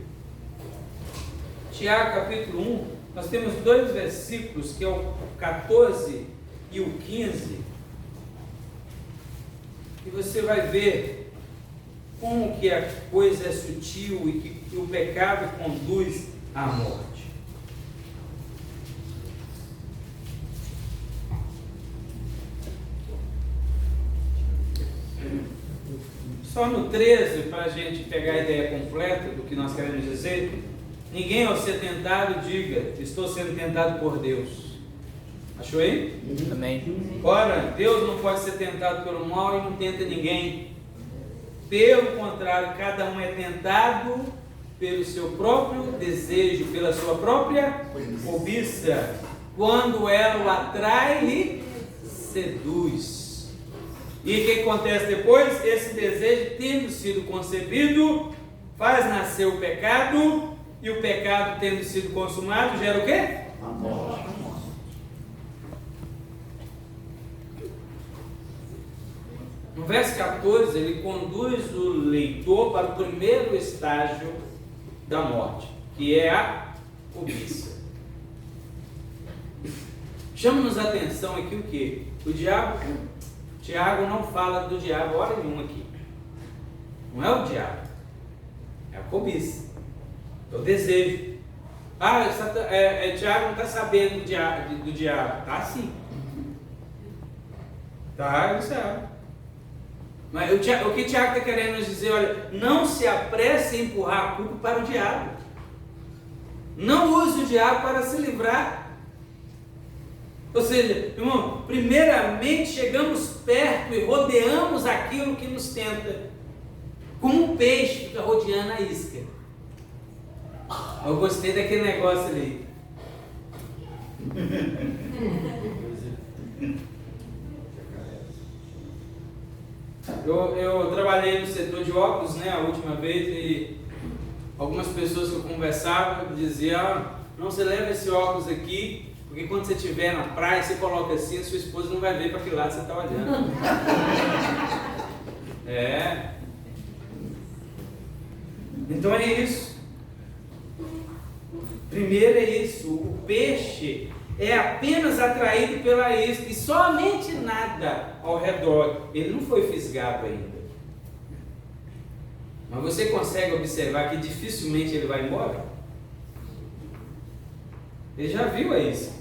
Tiago, capítulo 1. Nós temos dois versículos, que é o 14 e o 15, e você vai ver como que a coisa é sutil e que o pecado conduz à morte. Só no 13, para a gente pegar a ideia completa do que nós queremos dizer: ninguém ao ser tentado diga, estou sendo tentado por Deus. Achou aí? Amém. Ora, Deus não pode ser tentado pelo mal e não tenta ninguém. Pelo contrário, cada um é tentado pelo seu próprio desejo, pela sua própria cobiça, quando ela o atrai e seduz. E o que acontece depois? Esse desejo, tendo sido concebido, faz nascer o pecado, e o pecado, tendo sido consumado, gera o quê? A morte. No verso 14, ele conduz o leitor para o primeiro estágio da morte, que é a cobiça. Chama-nos a atenção aqui o quê? O diabo, Tiago não fala do diabo hora nenhuma aqui. Não é o diabo, é a cobiça, é o desejo. Tiago não está sabendo do diabo. Tá sim. Tá, ele sabe. Mas o que Tiago está querendo nos dizer, olha, não se apresse a empurrar a culpa para o diabo. Não use o diabo para se livrar. Ou seja, irmão, primeiramente chegamos perto e rodeamos aquilo que nos tenta. Como um peixe fica rodeando a isca. Eu gostei daquele negócio ali. Eu trabalhei no setor de óculos, né, a última vez, e algumas pessoas que eu conversava diziam: não, você leva esse óculos aqui, porque quando você estiver na praia, você coloca assim, a sua esposa não vai ver para que lado você está olhando. Então é isso. Primeiro é isso, o peixe é apenas atraído pela isca e somente nada ao redor. Ele não foi fisgado ainda. Mas você consegue observar que dificilmente ele vai embora? Ele já viu a isca.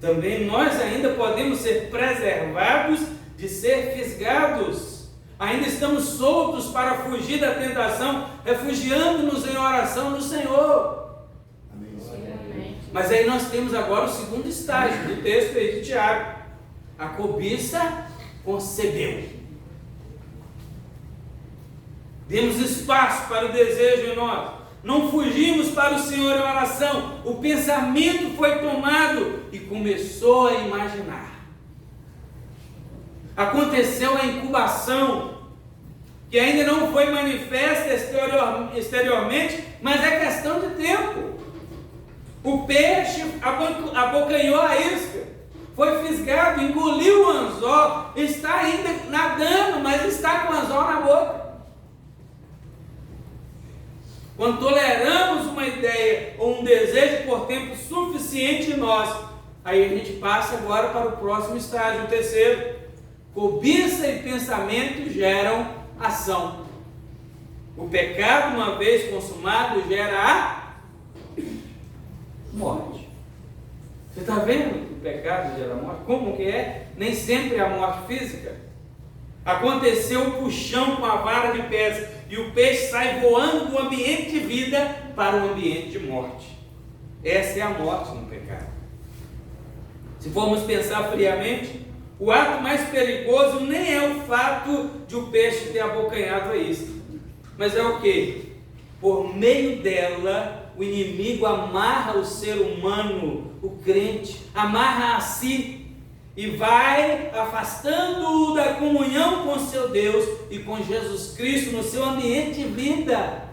Também nós ainda podemos ser preservados de ser fisgados. Ainda estamos soltos para fugir da tentação, refugiando-nos em oração no Senhor. Mas aí nós temos agora o segundo estágio do texto aí de Tiago. A cobiça concebeu. Demos espaço para o desejo em nós. Não fugimos para o Senhor em oração. O pensamento foi tomado e começou a imaginar. Aconteceu a incubação, que ainda não foi manifesta exteriormente, mas é questão de tempo. O peixe abocanhou a isca, foi fisgado, engoliu o anzol, está ainda nadando, mas está com o anzol na boca. Quando toleramos uma ideia ou um desejo por tempo suficiente em nós, aí a gente passa agora para o próximo estágio, o terceiro. Cobiça e pensamento geram ação. O pecado, uma vez consumado, gera a morte. Você está vendo que o pecado gera morte? Como que é? Nem sempre é a morte física. Aconteceu o puxão com a vara de pesca e o peixe sai voando do ambiente de vida para o ambiente de morte. Essa é a morte no pecado. Se formos pensar friamente, o ato mais perigoso nem é o fato de o peixe ter abocanhado a isca, mas é o que? Por meio dela, o inimigo amarra o ser humano, o crente, amarra a si e vai afastando-o da comunhão com seu Deus e com Jesus Cristo no seu ambiente de vida.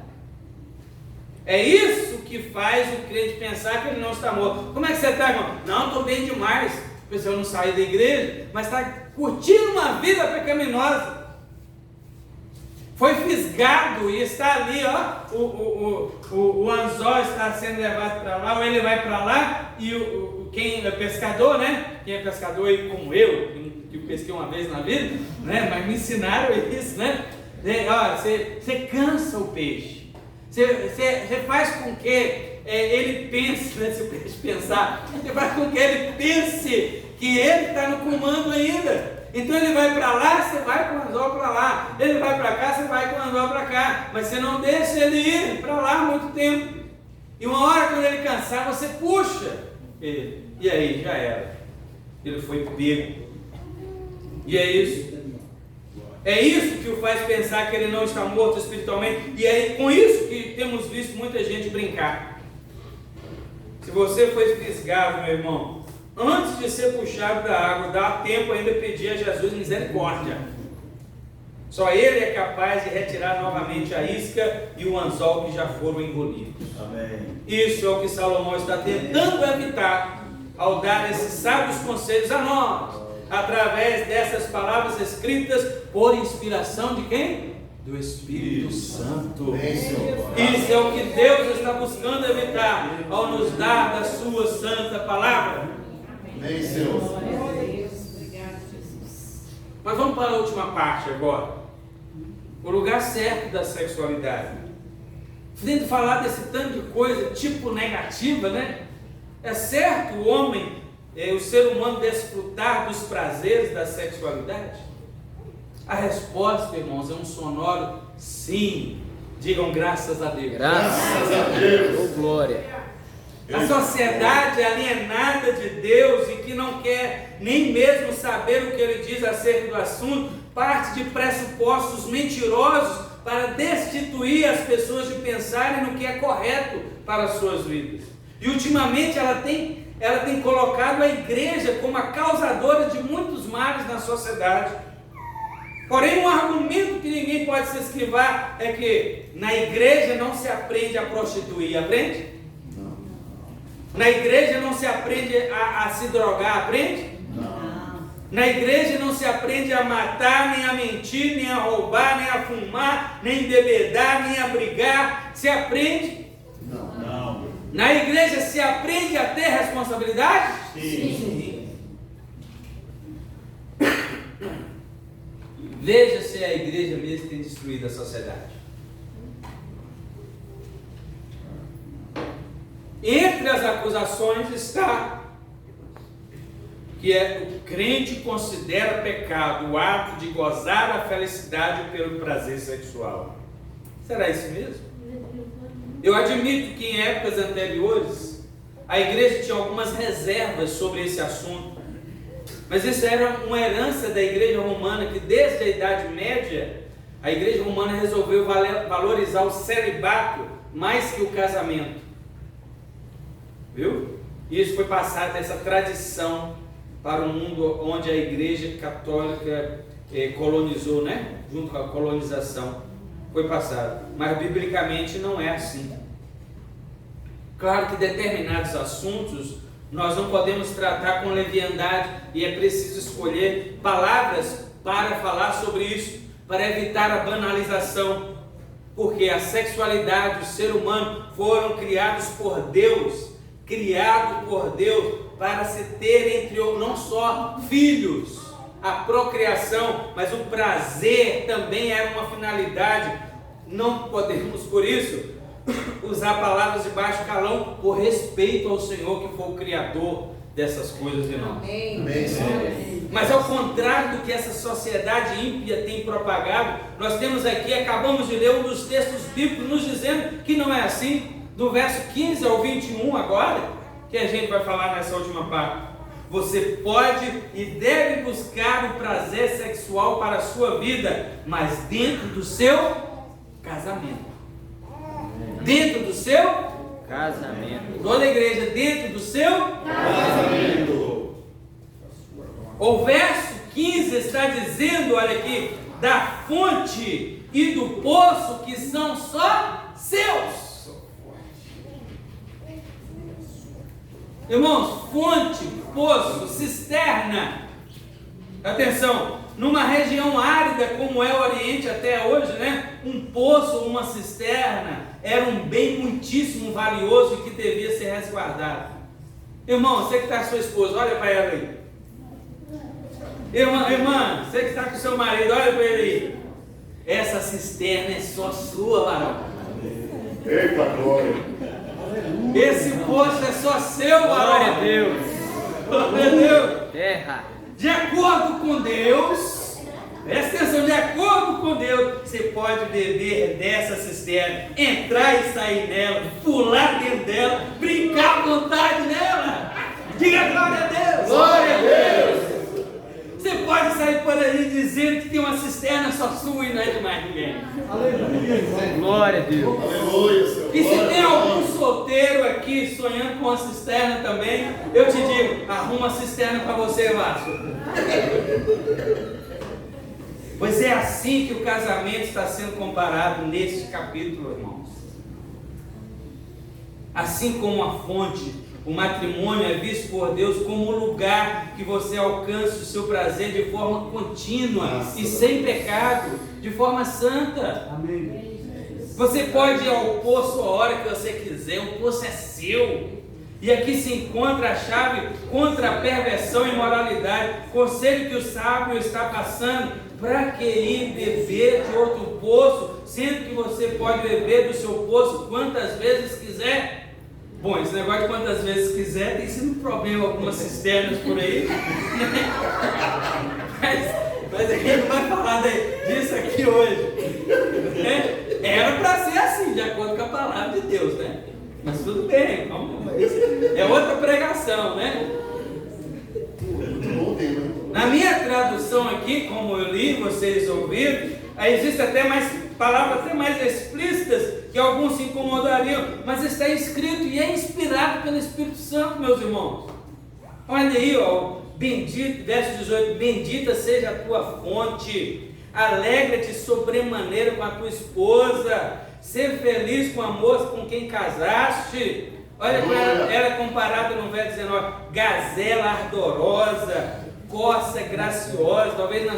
É isso que faz o crente pensar que ele não está morto. Como é que você está, irmão? Não, estou bem demais. O pessoal não saiu da igreja, mas está curtindo uma vida pecaminosa. Foi fisgado e está ali, ó, o anzol está sendo levado para lá, ou ele vai para lá, e quem é pescador, né? Quem é pescador aí como eu, que pesquei uma vez na vida, né? Mas me ensinaram isso, né? Você cansa o peixe, você faz com que ele pense, né? Se o peixe pensar, você faz com que ele pense que ele está no comando ainda. Então ele vai para lá, você vai com o anzol para lá. Ele vai para cá, você vai com o anzol para cá. Mas você não deixa ele ir para lá muito tempo. E uma hora, quando ele cansar, você puxa ele. E aí, já era. Ele foi pego. E é isso. É isso que o faz pensar que ele não está morto espiritualmente. E é com isso que temos visto muita gente brincar. Se você foi fisgado, meu irmão, antes de ser puxado da água, dá tempo ainda pedir a Jesus misericórdia. Só Ele é capaz de retirar novamente a isca e o anzol que já foram engolidos. Amém. Isso é o que Salomão está tentando evitar ao dar esses sábios conselhos a nós, através dessas palavras escritas por inspiração de quem? Do Espírito Santo. Isso é o que Deus está buscando evitar ao nos dar da sua santa palavra. Amém, Senhor. Mas vamos para a última parte agora. O lugar certo da sexualidade. Tendo falar desse tanto de coisa, tipo negativa, né? É certo o homem, o ser humano desfrutar dos prazeres da sexualidade? A resposta, irmãos, é um sonoro sim. Digam graças a Deus. Graças a Deus. Oh, glória. A sociedade alienada de Deus e que não quer nem mesmo saber o que ele diz acerca do assunto, parte de pressupostos mentirosos para destituir as pessoas de pensarem no que é correto para as suas vidas. E ultimamente ela tem colocado a igreja como a causadora de muitos males na sociedade. Porém, um argumento que ninguém pode se esquivar é que na igreja não se aprende a prostituir, aprende? Não. Na igreja não se aprende a se drogar, aprende? Não. Na igreja não se aprende a matar, nem a mentir, nem a roubar, nem a fumar, nem a embebedar, nem a brigar. Se aprende? Não. Na igreja se aprende a ter responsabilidade? Sim. Veja se a igreja mesmo tem destruído a sociedade. Entre as acusações está que o crente considera pecado o ato de gozar a felicidade pelo prazer sexual. Será isso mesmo? Eu admito que em épocas anteriores a igreja tinha algumas reservas sobre esse assunto, mas isso era uma herança da igreja romana, que desde a Idade Média a igreja romana resolveu valorizar o celibato mais que o casamento. Viu? E isso foi passado, essa tradição, para o mundo onde a igreja católica colonizou, né? Junto com a colonização, foi passado. Mas biblicamente não é assim. Claro que determinados assuntos nós não podemos tratar com leviandade e é preciso escolher palavras para falar sobre isso, para evitar a banalização, porque a sexualidade, o ser humano foram criados por Deus, para se ter entre não só filhos, a procriação, mas o prazer também era uma finalidade. Não podemos, por isso, usar palavras de baixo calão por respeito ao Senhor, que foi o Criador dessas coisas de nós. Amém, Senhor. Mas ao contrário do que essa sociedade ímpia tem propagado, nós temos aqui, acabamos de ler um dos textos bíblicos nos dizendo que não é assim. Do verso 15 ao 21 agora, que a gente vai falar nessa última parte. Você pode e deve buscar o prazer sexual para a sua vida, mas dentro do seu casamento. Dentro do seu Casamento. toda a igreja, dentro do seu Casamento. O verso 15 está dizendo, olha aqui, da fonte e do poço que são só seus. Irmãos, fonte, poço, cisterna. Atenção, numa região árida como é o Oriente até hoje, né? Um poço, uma cisterna era um bem muitíssimo valioso e que devia ser resguardado. Irmão, você que está com sua esposa, olha para ela aí. Irmã, você que está com seu marido, olha para ele aí. Essa cisterna é só sua, varão. Eita glória. Esse poço é só seu, varão. Glória a Deus. Glória a Deus. Terra. De acordo com Deus, presta atenção, de acordo com Deus, você pode beber dessa cisterna, entrar e sair nela, pular dentro dela, brincar à vontade nela. Diga glória a Deus. Glória a Deus. Você pode sair por aí dizendo que tem uma cisterna só sua e não é de mais ninguém. Glória a Deus. Aleluia, Senhor. E se Glória tem a algum Deus. solteiro aqui sonhando com uma cisterna também, eu te digo, arruma uma cisterna para você, Vasco. Pois é assim que o casamento está sendo comparado neste capítulo, irmãos. Assim como a fonte, o matrimônio é visto por Deus como um lugar que você alcança o seu prazer de forma contínua e sem pecado, de forma santa. Amém. Você pode ir ao poço a hora que você quiser, o poço é seu. E aqui se encontra a chave contra a perversão e imoralidade. Conselho que o sábio está passando: para que ir beber de outro poço, sendo que você pode beber do seu poço quantas vezes quiser? Bom, esse negócio de quantas vezes quiser tem sido um problema com algumas cisternas por aí. Mas a gente não vai falar disso aqui hoje. Era para ser assim, de acordo com a palavra de Deus, né? Mas tudo bem, vamos, é outra pregação, né? Muito bom tema. Na minha tradução aqui, como eu li, vocês ouviram, aí existe até mais palavras até mais explícitas que alguns se incomodariam, mas está escrito e é inspirado pelo Espírito Santo, meus irmãos. Olha aí, ó, bendito, verso 18, bendita seja a tua fonte, alegra-te sobremaneira com a tua esposa, ser feliz com a moça com quem casaste. Olha como ela é comparada no verso 19, gazela ardorosa, corça graciosa, talvez na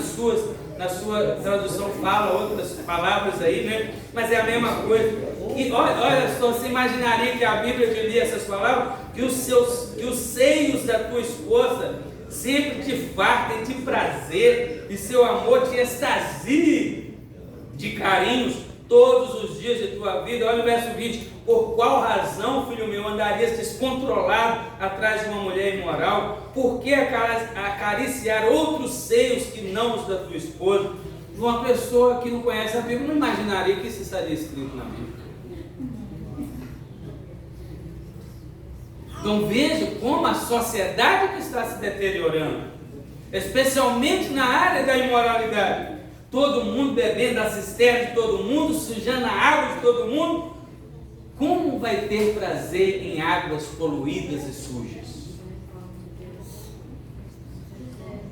sua tradução fala outras palavras aí, né? Mas é a mesma coisa. E olha só, você imaginaria que a Bíblia diria essas palavras? Que os seios da tua esposa sempre te fartem de prazer, e seu amor te extasie de carinhos todos os dias de tua vida. Olha o verso 20, por qual razão, filho meu, andarias descontrolado atrás de uma mulher imoral? Por que acariciar outros seios que não os da tua esposa? Uma pessoa que não conhece a Bíblia não imaginaria que isso estaria escrito na Bíblia. Então veja como a sociedade que está se deteriorando, especialmente na área da imoralidade. Todo mundo bebendo da cisterna de todo mundo, sujando a água de todo mundo. Como vai ter prazer em águas poluídas e sujas?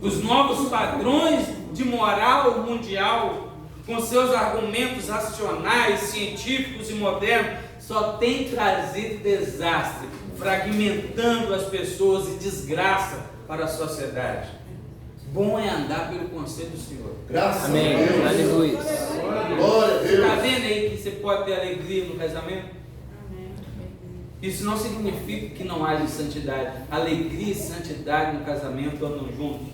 Os novos padrões de moral mundial, com seus argumentos racionais, científicos e modernos, só têm trazido desastre, fragmentando as pessoas e desgraça para a sociedade. Bom é andar pelo conselho do Senhor. Graças Amém. a Deus. Aleluia. Glória a Deus. Está vendo aí que você pode ter alegria no casamento? Isso não significa que não haja santidade. Alegria e santidade no casamento andam juntos.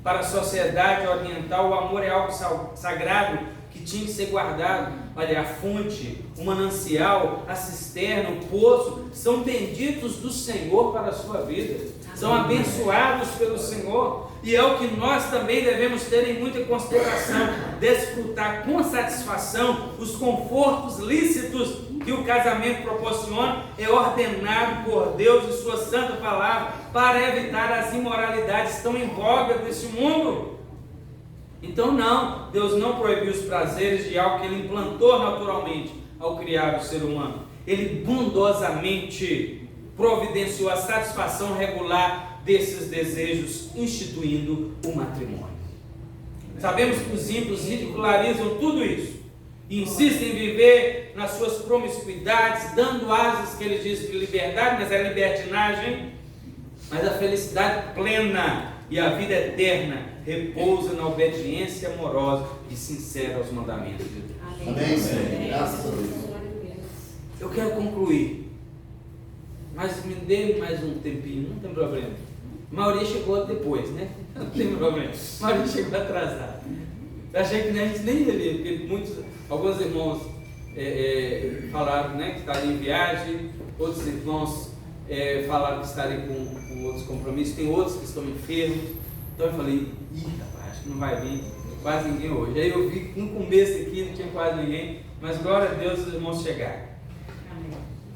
Para a sociedade oriental, o amor é algo sagrado que tinha que ser guardado. Olha, a fonte, o manancial, a cisterna, o poço, são benditos do Senhor para a sua vida. São abençoados pelo Senhor. E é o que nós também devemos ter em muita consideração. Desfrutar com satisfação os confortos lícitos que o casamento proporciona, é ordenado por Deus e sua santa palavra para evitar as imoralidades tão em voga desse mundo. Então não, Deus não proibiu os prazeres de algo que Ele implantou naturalmente ao criar o ser humano. Ele bondosamente providenciou a satisfação regular desses desejos, instituindo o matrimônio. Sabemos que os ímpios ridicularizam tudo isso e insistem em viver nas suas promiscuidades, dando asas que eles dizem de liberdade, mas é libertinagem. Mas a felicidade plena e a vida eterna repousa na obediência amorosa e sincera aos mandamentos de Deus. Amém, Senhor. Graças a Deus. Eu quero concluir, mas me dê mais um tempinho, não tem problema. Maria chegou depois, né? Não tem problema. Maria chegou atrasada. Eu achei que a gente nem iria, porque alguns irmãos falaram, né, que estariam em viagem, outros irmãos falaram que estariam com outros compromissos, tem outros que estão enfermos. Então eu falei, rapaz, acho que não vai vir quase ninguém hoje. Aí eu vi que no começo aqui não tinha quase ninguém, mas glória a Deus os irmãos chegaram.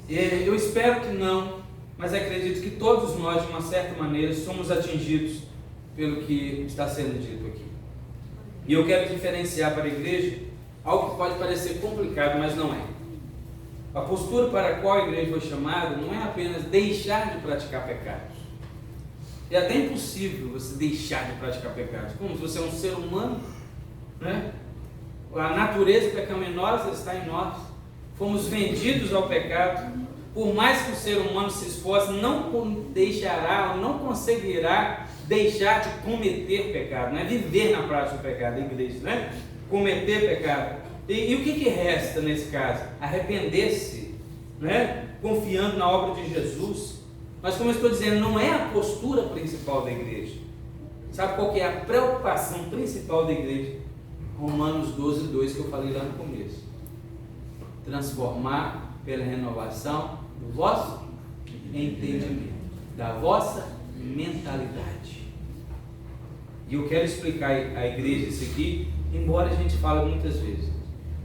Eu espero que não, mas acredito que todos nós, de uma certa maneira, somos atingidos pelo que está sendo dito aqui. E eu quero diferenciar para a igreja algo que pode parecer complicado, mas não é. A postura para a qual a igreja foi chamada não é apenas deixar de praticar pecados. É até impossível você deixar de praticar pecados. Como se você é um ser humano, né? A natureza pecaminosa está em nós. Fomos vendidos ao pecado. Por mais que o ser humano se esforce, não deixará, não conseguirá deixar de cometer pecado, né? Viver na prática do pecado, a igreja, né? Cometer pecado. E o que resta nesse caso? Arrepender-se, né? Confiando na obra de Jesus. Mas como eu estou dizendo, não é a postura principal da igreja. Sabe qual que é a preocupação principal da igreja? Romanos 12:2 que eu falei lá no começo. Transformar pela renovação do vosso entendimento, da vossa mentalidade. E eu quero explicar à igreja isso aqui, embora a gente fale muitas vezes.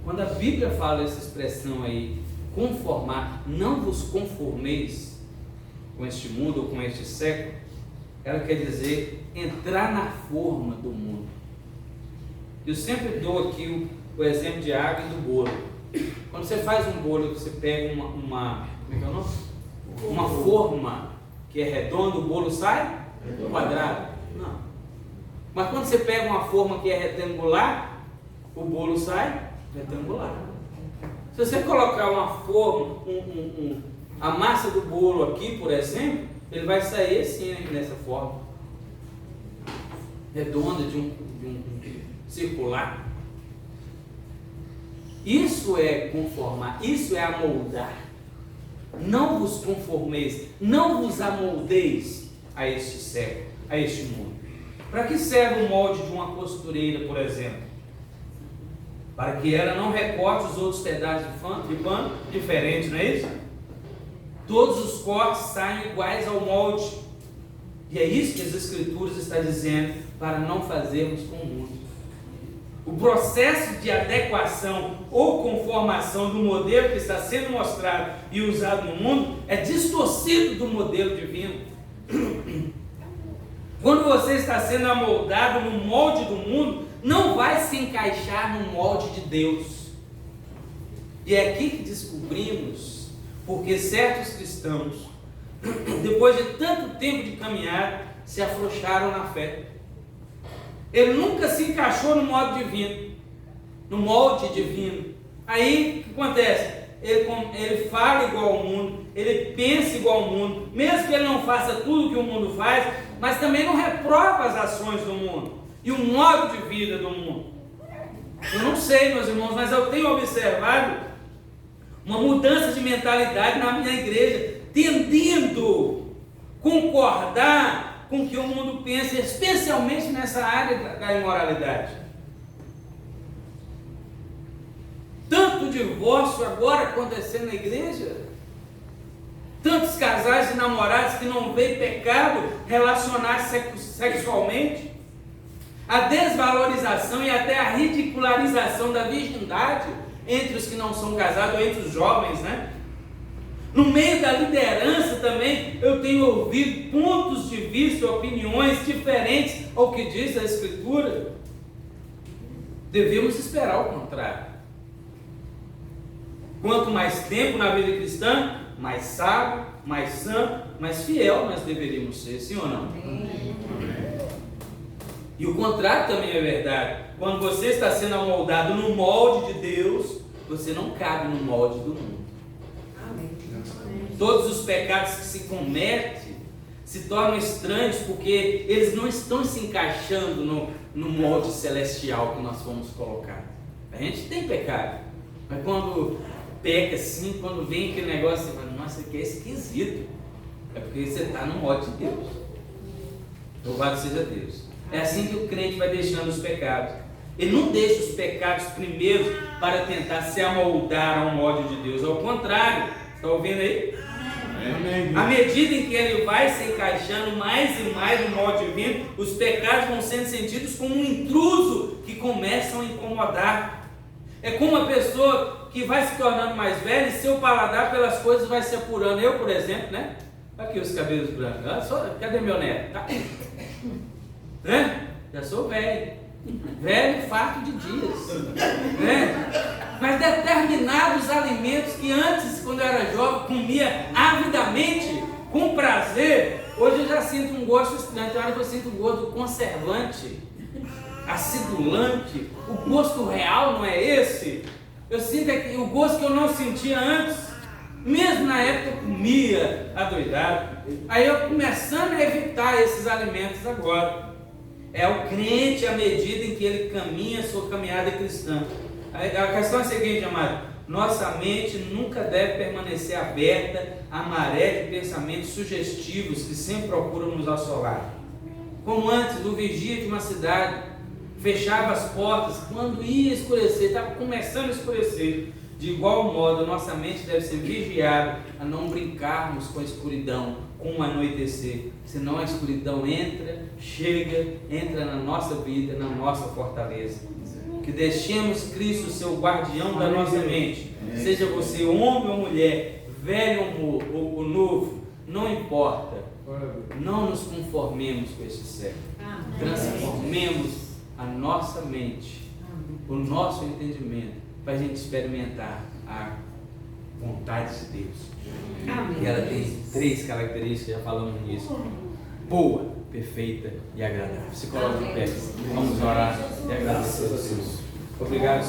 Quando a Bíblia fala essa expressão aí, conformar, não vos conformeis com este mundo ou com este século, ela quer dizer entrar na forma do mundo. Eu sempre dou aqui o exemplo de água e do bolo. Quando você faz um bolo, você pega como é que é o nome? Uma forma que é redonda, o bolo sai quadrado? Não. Mas quando você pega uma forma que é retangular, o bolo sai retangular. Se você colocar uma forma, a massa do bolo aqui, por exemplo, ele vai sair assim, nessa forma redonda de um circular. Isso é conformar, isso é amoldar. Não vos conformeis, não vos amoldeis a este século, a este mundo. Para que serve o molde de uma costureira, por exemplo? Para que ela não recorte os outros pedaços de pano diferentes, não é isso? Todos os cortes saem iguais ao molde. E é isso que as Escrituras estão dizendo, para não fazermos com o mundo. O processo de adequação ou conformação do modelo que está sendo mostrado e usado no mundo é distorcido do modelo divino. Quando você está sendo amoldado no molde do mundo, não vai se encaixar no molde de Deus. E é aqui que descobrimos porque certos cristãos, depois de tanto tempo de caminhada, se afrouxaram na fé. Ele nunca se encaixou no molde divino, no molde divino. Aí o que acontece? Ele fala igual ao mundo, ele pensa igual ao mundo, mesmo que ele não faça tudo que o mundo faz, mas também não reprova as ações do mundo e o modo de vida do mundo. Eu não sei, meus irmãos, mas eu tenho observado uma mudança de mentalidade na minha igreja, tendendo a concordar com o que o mundo pensa, especialmente nessa área da imoralidade. Tanto divórcio agora acontecendo na igreja, tantos casais e namorados que não veem pecado relacionar-se sexualmente, a desvalorização e até a ridicularização da virgindade entre os que não são casados, ou entre os jovens, né? No meio da liderança também, eu tenho ouvido pontos de vista, opiniões diferentes ao que diz a Escritura. Devemos esperar o contrário. Quanto mais tempo na vida cristã, mais sábio, mais santo, mais fiel nós deveríamos ser, sim ou não? E o contrário também é verdade. Quando você está sendo amoldado no molde de Deus, você não cabe no molde do mundo. Todos os pecados que se cometem se tornam estranhos porque eles não estão se encaixando no molde celestial que nós fomos colocar. A gente tem pecado, mas quando peca assim, quando vem aquele negócio, você fala, nossa, isso aqui é esquisito. É porque você está no molde de Deus. Louvado seja Deus. É assim que o crente vai deixando os pecados. Ele não deixa os pecados primeiros para tentar se amoldar ao molde de Deus. Ao contrário, está ouvindo aí? Amém. À medida em que ele vai se encaixando mais e mais no molde divino, os pecados vão sendo sentidos como um intruso que começam a incomodar. É como uma pessoa que vai se tornando mais velha e seu paladar pelas coisas vai se apurando. Eu, por exemplo, né? Aqui os cabelos brancos. Cadê meu neto? Tá. Né? Já sou velho. Velho e farto de dias. Né? Mas determinados alimentos que antes, quando eu era jovem, comia avidamente, com prazer, hoje eu já sinto um gosto estranho. Tem hora que eu sinto um gosto conservante, acidulante. O gosto real não é esse. Eu sinto o gosto que eu não sentia antes. Mesmo na época eu comia adoidado. Aí eu começando a evitar esses alimentos agora. É o crente à medida em que ele caminha a sua caminhada cristã. A questão é a seguinte, amado: nossa mente nunca deve permanecer aberta à maré de pensamentos sugestivos que sempre procuram nos assolar. Como antes, o vigia de uma cidade fechava as portas quando ia escurecer, estava começando a escurecer. De igual modo, nossa mente deve ser vigiada a não brincarmos com a escuridão, com o anoitecer, senão a escuridão entra na nossa vida, na nossa fortaleza. Que deixemos Cristo ser o guardião da nossa mente. Seja você homem ou mulher, velho ou novo, não importa. Não nos conformemos com este século. Transformemos a nossa mente o nosso entendimento, para a gente experimentar a vontade de Deus. Amém. E ela tem 3 características, já falamos nisso: boa, perfeita e agradável. Se coloca no pé, vamos orar e agradecer a Deus. Obrigado, Senhor.